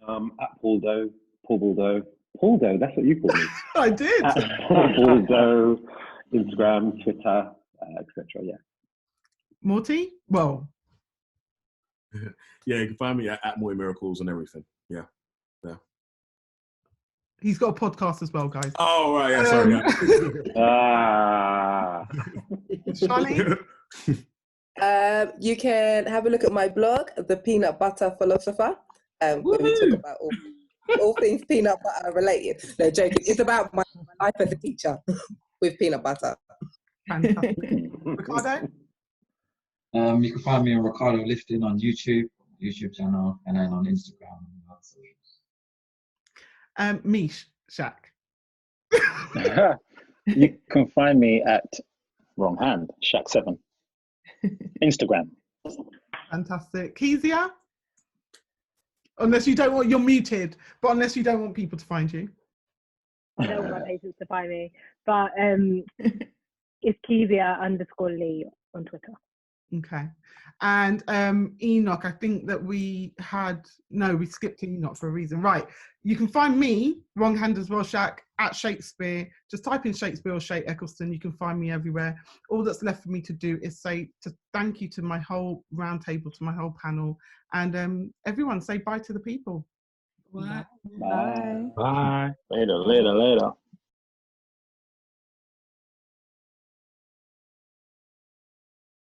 At Boldeau, Boldeau, that's what you call me. I did. Boldeau, Instagram, Twitter, etc. Yeah. Morty? Well. Yeah, you can find me at Morty Miracles and everything. Yeah. Yeah. He's got a podcast as well, guys. Oh, right. Yeah, sorry. Charlene? You can have a look at my blog, The Peanut Butter Philosopher, where we talk about all things peanut butter related. No, joking. It's about my life as a teacher with peanut butter. Fantastic. Ricardo? You can find me on Ricardo Lifting on YouTube channel, and then on Instagram. Mish, Shach. You can find me at wrong hand, Shach 7. Instagram. Fantastic. Kezia? Unless you don't want, you're muted, but unless you don't want people to find you. I don't want my patients to find me, but it's Kezia _Lee on Twitter. Okay. And Enoch, I think that we skipped Enoch for a reason. Right. You can find me, wrong hand as well, Shach, at Shakespeare. Just type in Shakespeare or Shae Eccleston. You can find me everywhere. All that's left for me to do is thank you to my whole roundtable, to my whole panel. And everyone say bye to the people. Bye. Bye. Bye. Later.